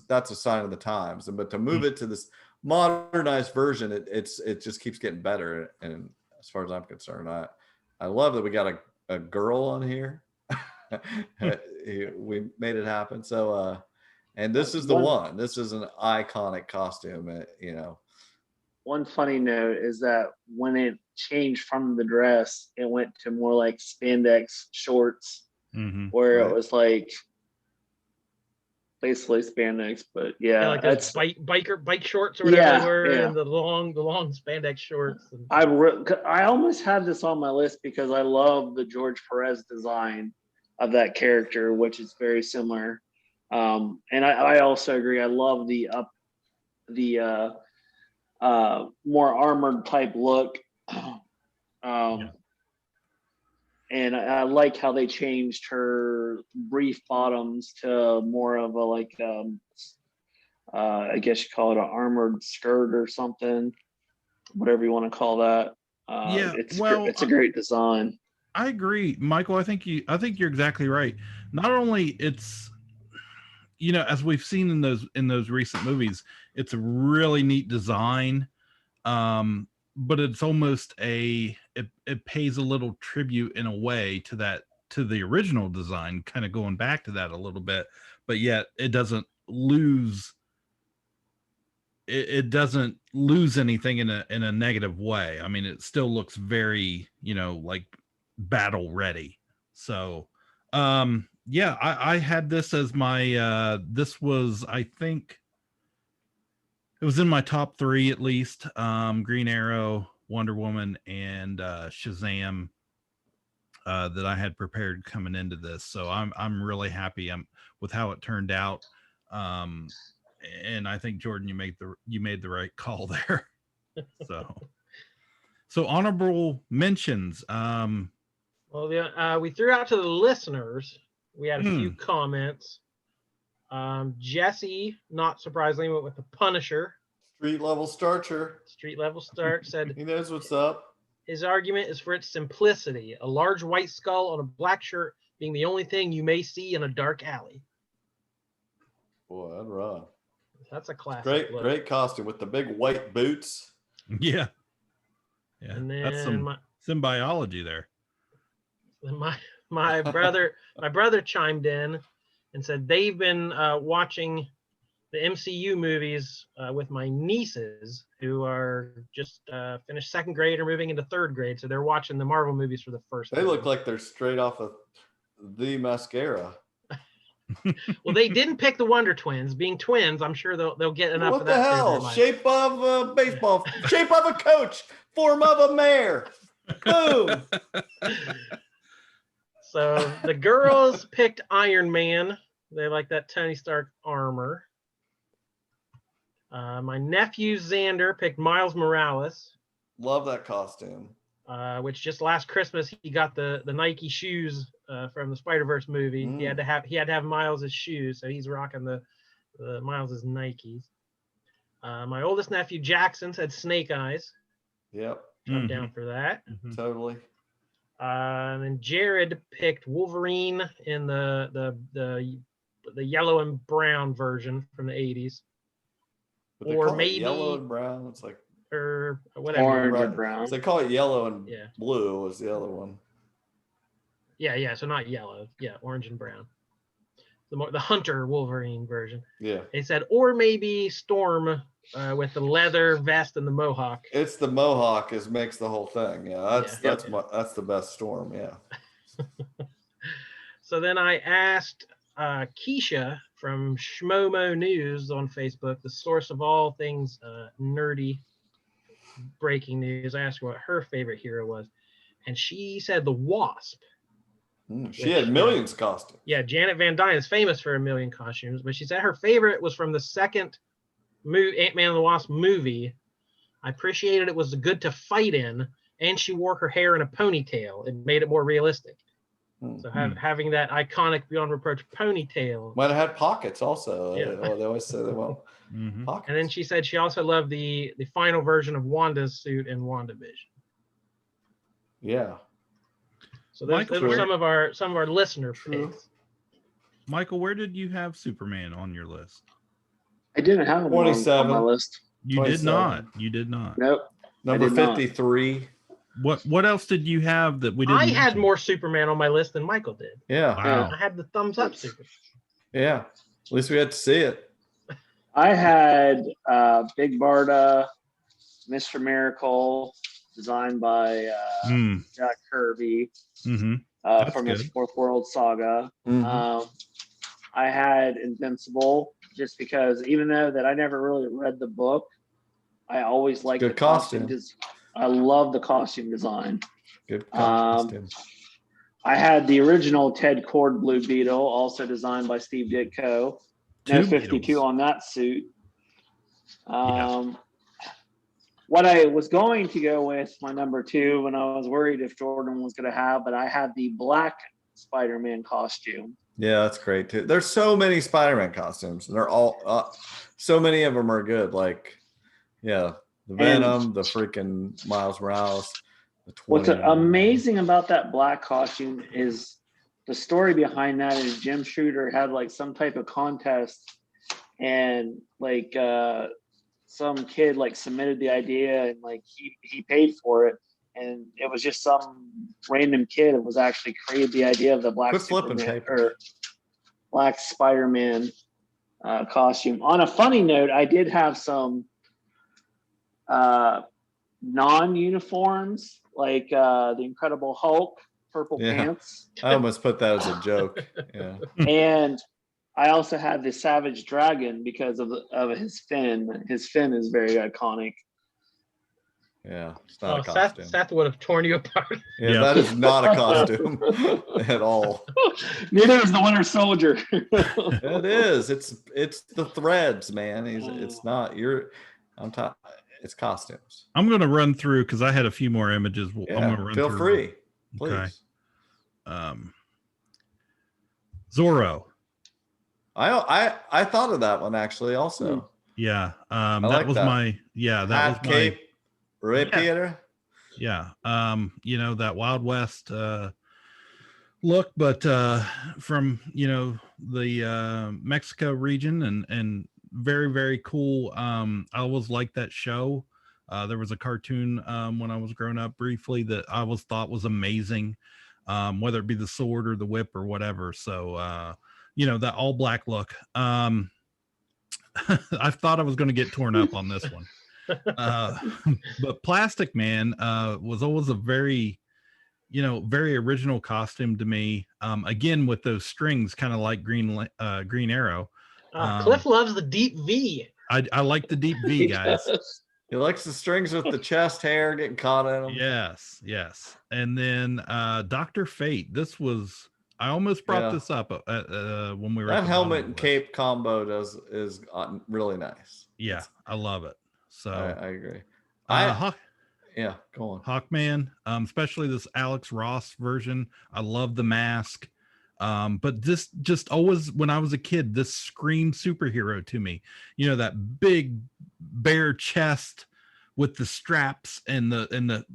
that's a sign of the times. But to move it to this modernized version, it just keeps getting better. And as far as I'm concerned, I love that we got a girl on here. We made it happen. So and this is the one. This is an iconic costume. One funny note is that when it changed from the dress, it went to more like spandex shorts, where it was like basically spandex. But like those bike shorts or whatever they were, and the long spandex shorts. I almost had this on my list because I love the George Perez design of that character, which is very similar. And I also agree. I love the more armored type look. And I like how they changed her brief bottoms to more of a I guess you call it an armored skirt or something, whatever you want to call that. It's a great design. I agree, Michael. I think you're exactly right. Not only it's, as we've seen in those recent movies, it's a really neat design, but it's almost it pays a little tribute in a way to the original design, kind of going back to that a little bit, but yet it doesn't lose. It doesn't lose anything in a negative way. I mean, it still looks very, like battle ready. So I had this as my this was, I think it was in my top 3 at least. Green Arrow, Wonder Woman, and Shazam that I had prepared coming into this. So I'm really happy with how it turned out. And I think, Jordan, you made the right call there. So honorable mentions. We threw out to the listeners. We had a few comments. Jesse, not surprisingly, went with the Punisher. Street level starcher. Said he knows what's up. His argument is for its simplicity. A large white skull on a black shirt being the only thing you may see in a dark alley. Boy, that's raw. That's a classic. Great costume with the big white boots. Yeah. And then that's some symbiology there. My brother chimed in and said they've been watching the MCU movies with my nieces, who are just finished second grade or moving into third grade, so they're watching the Marvel movies for the first They time. look like they're straight off of the mascara. Well, they didn't pick the Wonder Twins. Being twins, I'm sure they'll get enough What of the that. through their hell? life. Shape of a baseball, shape of a coach, form of a mayor. Boom. So the girls picked Iron Man. They like that Tony Stark armor. My nephew Xander picked Miles Morales, Love that costume. which just last Christmas he got the Nike shoes from the Spider-Verse movie. He had to have Miles' shoes, so he's rocking the Miles' Nikes. My oldest nephew Jackson said Snake Eyes. Yep. I'm down for that. Totally. And then Jared picked Wolverine in the yellow and brown version from the 80s. But they Or call it maybe yellow and brown. It's like or whatever. Orange right. and brown. So they call it yellow and Yeah. blue was the other one. Yeah. So not yellow. Yeah, orange and brown. The Hunter Wolverine version. Yeah. They said, or maybe Storm with the leather vest and the mohawk. It's the mohawk makes the whole thing. Yeah, that's Yeah. that's the best Storm. Yeah. So then I asked Keisha from Schmomo News on Facebook, the source of all things nerdy breaking news. I asked her what her favorite hero was, and she said the Wasp. She had millions costumes. Yeah, Janet Van Dyne is famous for a million costumes, but she said her favorite was from the second Ant-Man and the Wasp movie. I appreciated it was good to fight in, and she wore her hair in a ponytail. It made it more realistic. So having that iconic beyond reproach ponytail. Might have had pockets also. Yeah. They always say they want pockets. And then she said she also loved the final version of Wanda's suit in WandaVision. Yeah. So those are some of our listener True. picks. Michael, where did you have Superman on your list? I didn't have him on 27. my list. You 27. did not. You did not. Nope. Number I did not. 53. What else did you have that we didn't? I had mention? more Superman on my list than Michael did. Yeah. Wow. I had the thumbs up Superman. Yeah. At least we had to see it. I had Big Barda, Mr. Miracle, designed by Jack Kirby from his good. Fourth World Saga. I had Invincible just because even though that I never really read the book, I always liked Good the costume. I love the costume design. Good costume. I had the original Ted Cord Blue Beetle, also designed by Steve Ditko. No 52 on that suit. What I was going to go with my number 2 when I was worried if Jordan was going to have, but I had the black Spider-Man costume. Yeah, that's great too. There's so many Spider-Man costumes, and they're all so many of them are good. Like, yeah, the Venom, the freaking Miles Morales, the 20. What's amazing about that black costume is the story behind that is Jim Shooter had like some type of contest, and like some kid like submitted the idea, and like he paid for it, and it was just some random kid that was actually created the idea of the black black Spider-Man costume. On a funny note, I did have some non-uniforms like the Incredible Hulk purple pants. I almost put that as a joke. Yeah. And I also had the Savage Dragon because of his fin. His fin is very iconic. Yeah, it's not a costume. Seth would have torn you apart. Yeah, that is not a costume at all. Neither is the Winter Soldier. It is. It's the threads, man. It's not. On top. It's costumes. I'm going to run through because I had a few more images. I'm going to run feel through. Free, please. Okay. Zorro. I thought of that one actually also. Yeah. That was my cape, rapier. Yeah. That Wild West look, but from the Mexico region and very, very cool. I always liked that show. There was a cartoon when I was growing up briefly that I always thought was amazing, whether it be the sword or the whip or whatever. So that all black look. I thought I was going to get torn up on this one. But Plastic Man was always a very, very original costume to me. Again, with those strings, kind of like Green Arrow. Cliff loves the deep V. I like the deep V, guys. Yes. He likes the strings with the chest hair getting caught in them. Yes. And then Dr. Fate. This was, I almost brought this up when we were that at the helmet bottom and of the cape list. combo is really nice. Yeah, I love it. So I agree. Yeah, go on. Hawkman, especially this Alex Ross version. I love the mask. But this just always, when I was a kid, this screamed superhero to me. That big bare chest with the straps and the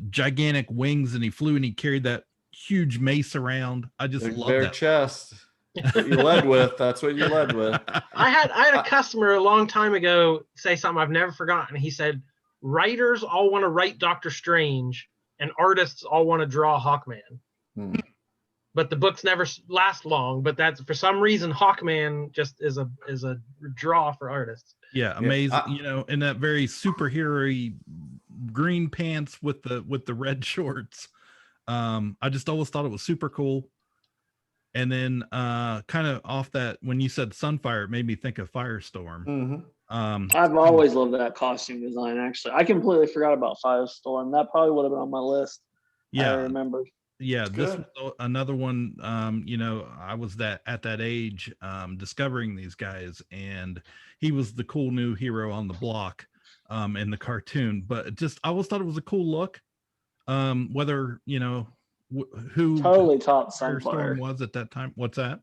gigantic wings, and he flew and he carried that huge mace around. I just love bare that chest. That's what you led with. That's what you led with. I had a customer a long time ago say something I've never forgotten. He said, writers all want to write Doctor Strange and artists all want to draw Hawkman. But the books never last long. But that's, for some reason, Hawkman just is a draw for artists. Yeah, amazing. In that very superhero-y green pants with the red shorts. I just always thought it was super cool. And then kind of off that, when you said Sunfire, it made me think of Firestorm. Mm-hmm. I've always loved that costume design. Actually, I completely forgot about Firestorm. That probably would have been on my list. Yeah, I remember. Yeah, this was another one. I was at that age discovering these guys, and he was the cool new hero on the block in the cartoon. But I always thought it was a cool look. Whether who Totally top Firestorm Sunfire was at that time. What's that?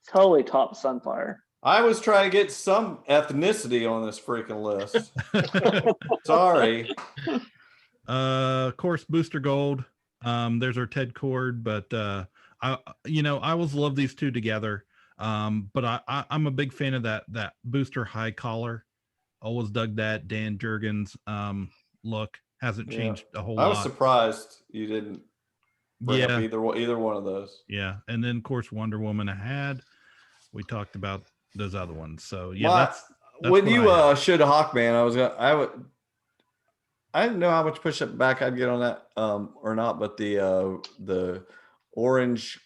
Totally top Sunfire. I was trying to get some ethnicity on this freaking list. Sorry. Of course, Booster Gold. There's our Ted Cord, but I always love these two together. But I'm a big fan of that Booster high collar. Always dug that. Dan Jurgens look hasn't changed a whole lot. I was surprised you didn't bring up either one of those. Yeah, and then of course Wonder Woman we talked about those other ones. So yeah, that's when you showed Hawkman, I didn't know how much push up back I'd get on that or not, but the orange,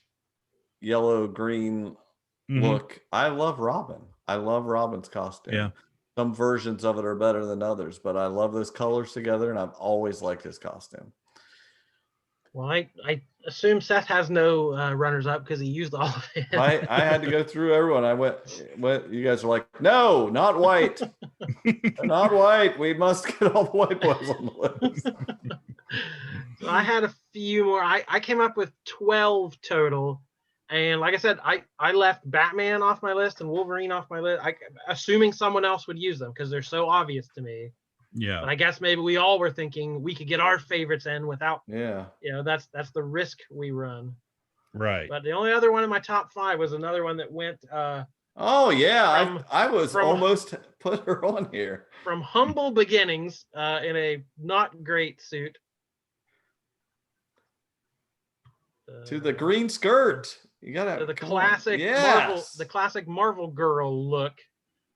yellow, green look. I love Robin. I love Robin's costume. Yeah. Some versions of it are better than others, but I love those colors together, and I've always liked his costume. Well, I assume Seth has no runners up because he used all of it. I had to go through everyone. I went. You guys were like, no, not white, not white. We must get all the white boys on the list. So I had a few more. I came up with 12 total, and like I said, I left Batman off my list and Wolverine off my list. Assuming someone else would use them because they're so obvious to me. Yeah. But I guess maybe we all were thinking we could get our favorites in without. Yeah. That's the risk we run. Right. But the only other one in my top 5 was another one that went. Oh yeah, I was almost put her on here. From humble beginnings, in a not great suit. To the green skirt. You gotta the classic Marvel, the classic Marvel girl look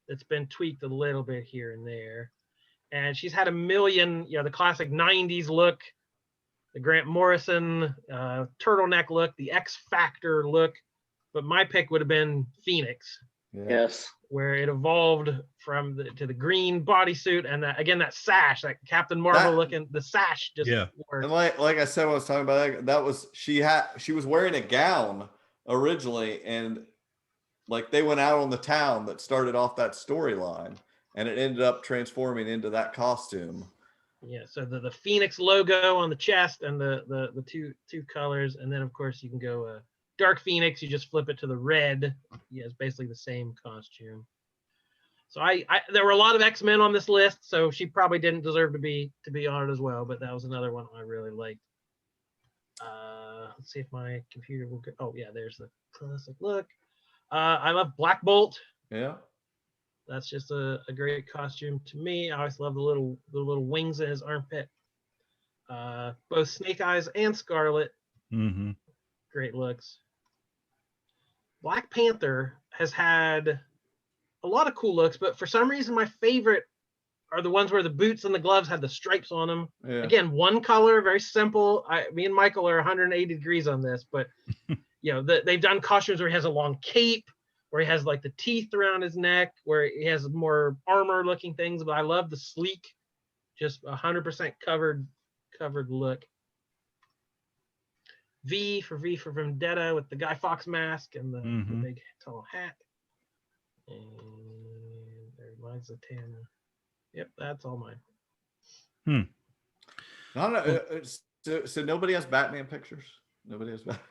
that's been tweaked a little bit here and there. And she's had a million, the classic 90s look, the Grant Morrison turtleneck look, the X Factor look. But my pick would have been Phoenix. Yes. Where it evolved to the green bodysuit and that sash, that Captain Marvel looking, the sash just worked. And like I said when I was talking about that was she was wearing a gown originally, and like they went out on the town that started off that storyline, and it ended up transforming into that costume. Yeah, so the Phoenix logo on the chest and the two colors, and then of course you can go Dark Phoenix, you just flip it to the red. Yeah, it's basically the same costume. So there were a lot of X-Men on this list, so she probably didn't deserve to be on it as well, but that was another one I really liked. Let's see if my computer will go. Oh yeah, there's the classic look. I love Black Bolt. Yeah. That's just a great costume to me. I always love the little wings in his armpit. Both Snake Eyes and Scarlet. Mm-hmm. Great looks. Black Panther has had a lot of cool looks, but for some reason my favorite are the ones where the boots and the gloves had the stripes on them. Yeah. Again, one color, very simple. Me and Michael are 180 degrees on this, but they've done costumes where he has a long cape, where he has like the teeth around his neck, where he has more armor looking things. But I love the sleek, just 100% covered look. V for Vendetta with the Guy Fawkes mask and the big tall hat. And there mine's a Tana. Yep, that's all mine. So nobody has Batman pictures? Nobody has Batman?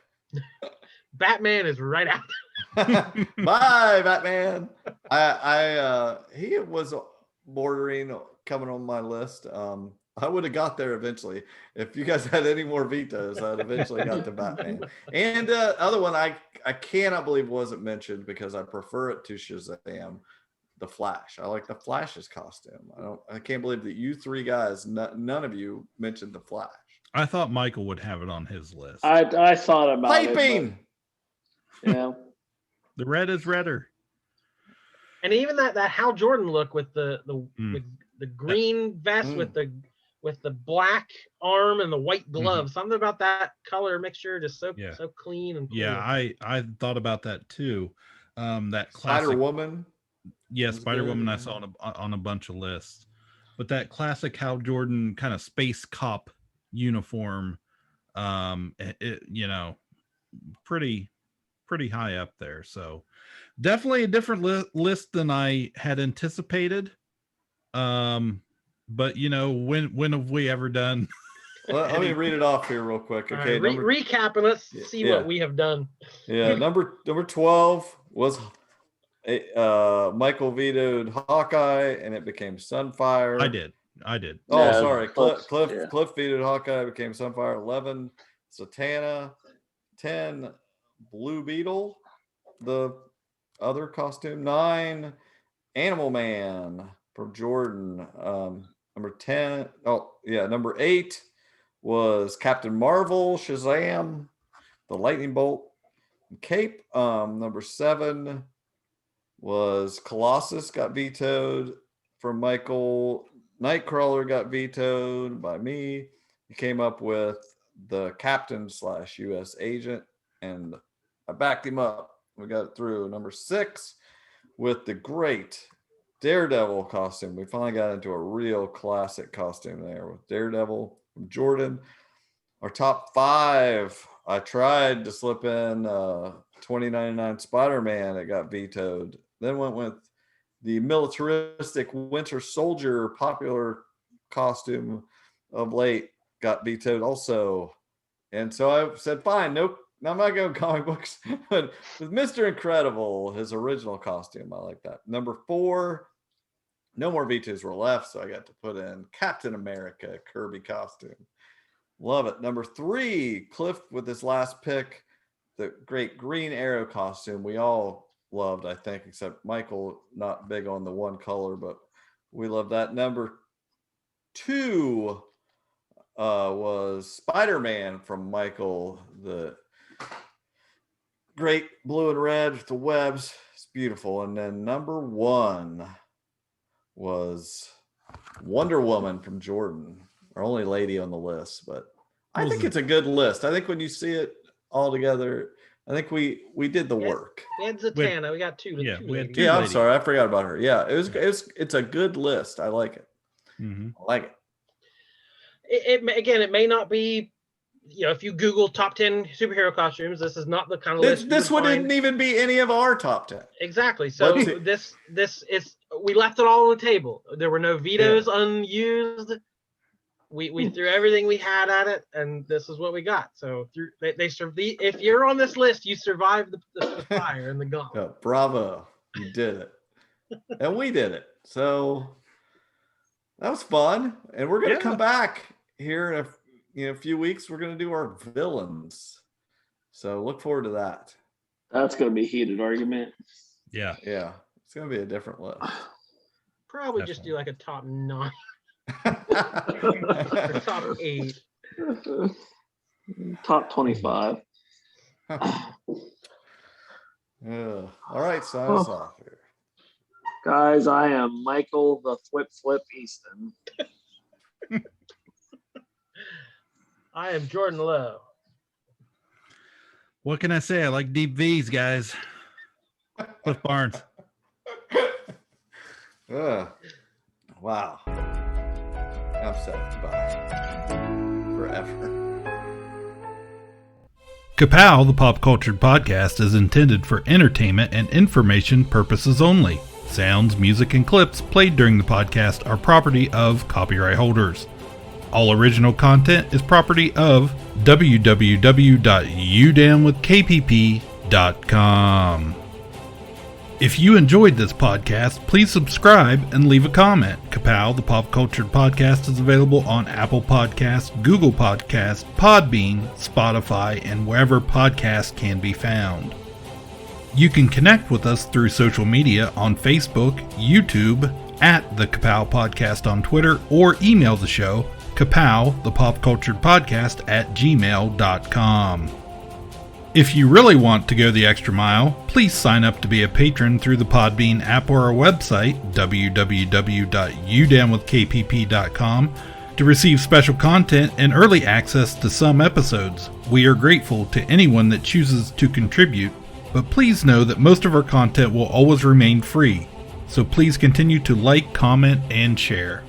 Batman is right out. Bye, Batman. He was bordering coming on my list. I would have got there eventually. If you guys had any more vetoes, I'd eventually got to Batman. And other one I cannot believe wasn't mentioned because I prefer it to Shazam. The Flash. I like the Flash's costume. I can't believe that you three guys, none of you mentioned the Flash. I thought Michael would have it on his list. I thought about Piping. It. Yeah. The red is redder. And even that Hal Jordan look with the green vest with the black arm and the white glove. Something about that color mixture just so clean and cool. Yeah, I thought about that too. That classic Spider-Woman. Yeah, Spider-Woman I saw on a bunch of lists. But that classic Hal Jordan kind of space cop uniform, pretty high up there. So definitely a different list than I had anticipated. But when have we ever done? Well, let me read it off here real quick. Okay, right, recap and let's see what we have done. Yeah, number 12 was Michael vetoed Hawkeye, and it became Sunfire. I did. Oh, sorry, Cliff vetoed Hawkeye, it became Sunfire. 11, Satana. 10, Blue Beetle, the other costume. 9, Animal Man from Jordan. Number 8 was Captain Marvel, Shazam, the Lightning Bolt, and Cape. Number 7 was Colossus, got vetoed from Michael. Nightcrawler got vetoed by me. He came up with the Captain / U.S. agent, and I backed him up. We got it through. Number 6 with the great Daredevil costume. We finally got into a real classic costume there with Daredevil from Jordan. Our top 5, I tried to slip in 2099 Spider-Man. It got vetoed. Then went with the militaristic Winter Soldier, popular costume of late, got vetoed also. And so I said, fine, nope, I'm not going comic books. But with Mr. Incredible, his original costume, I like that. Number 4, no more vetoes were left, so I got to put in Captain America Kirby costume. Love it. Number 3, Cliff with his last pick, the great Green Arrow costume. We all loved, I think, except Michael, not big on the one color, but we love that. Number 2 was Spider-Man from Michael, the great blue and red with the webs. It's beautiful. And then number 1 was Wonder Woman from Jordan, our only lady on the list, but I think it's a good list. I think when you see it all together, I think we did the work. We had Zatanna. We got 2. We had 2 Yeah, I'm ladies. sorry, I forgot about her. Yeah, it's a good list. I like it. Mm-hmm. I like it. It may not be, if you Google top 10 superhero costumes, this is not the kind of list. This wouldn't even be any of our top 10. Exactly. So this is, we left it all on the table. There were no vetoes unused. We threw everything we had at it, and this is what we got. So if you're on this list, you survived the fire and the gauntlet. Yeah, bravo, you did it, and we did it. So that was fun, and we're gonna come back here in a few weeks. We're gonna do our villains, so look forward to that. That's gonna be a heated argument. Yeah, it's gonna be a different list. Probably just do like a top 9. Or top 8. Top 25. All right, sign us off here. Guys, I am Michael the Flip Easton. I am Jordan Lowe. What can I say? I like deep V's, guys. Cliff Barnes. Wow. I'm set. Goodbye. Forever. Ka-Pow, the Pop Cultured Podcast, is intended for entertainment and information purposes only. Sounds, music, and clips played during the podcast are property of copyright holders. All original content is property of www.udownwithkpp.com. If you enjoyed this podcast, please subscribe and leave a comment. Ka-Pow, the Pop Cultured Podcast, is available on Apple Podcasts, Google Podcasts, Podbean, Spotify, and wherever podcasts can be found. You can connect with us through social media on Facebook, YouTube, at the Ka-Pow Podcast on Twitter, or email the show, Ka-Pow, the Pop Cultured Podcast, @gmail.com. If you really want to go the extra mile, please sign up to be a patron through the Podbean app or our website, www.udownwithkpp.com, to receive special content and early access to some episodes. We are grateful to anyone that chooses to contribute, but please know that most of our content will always remain free, so please continue to like, comment, and share.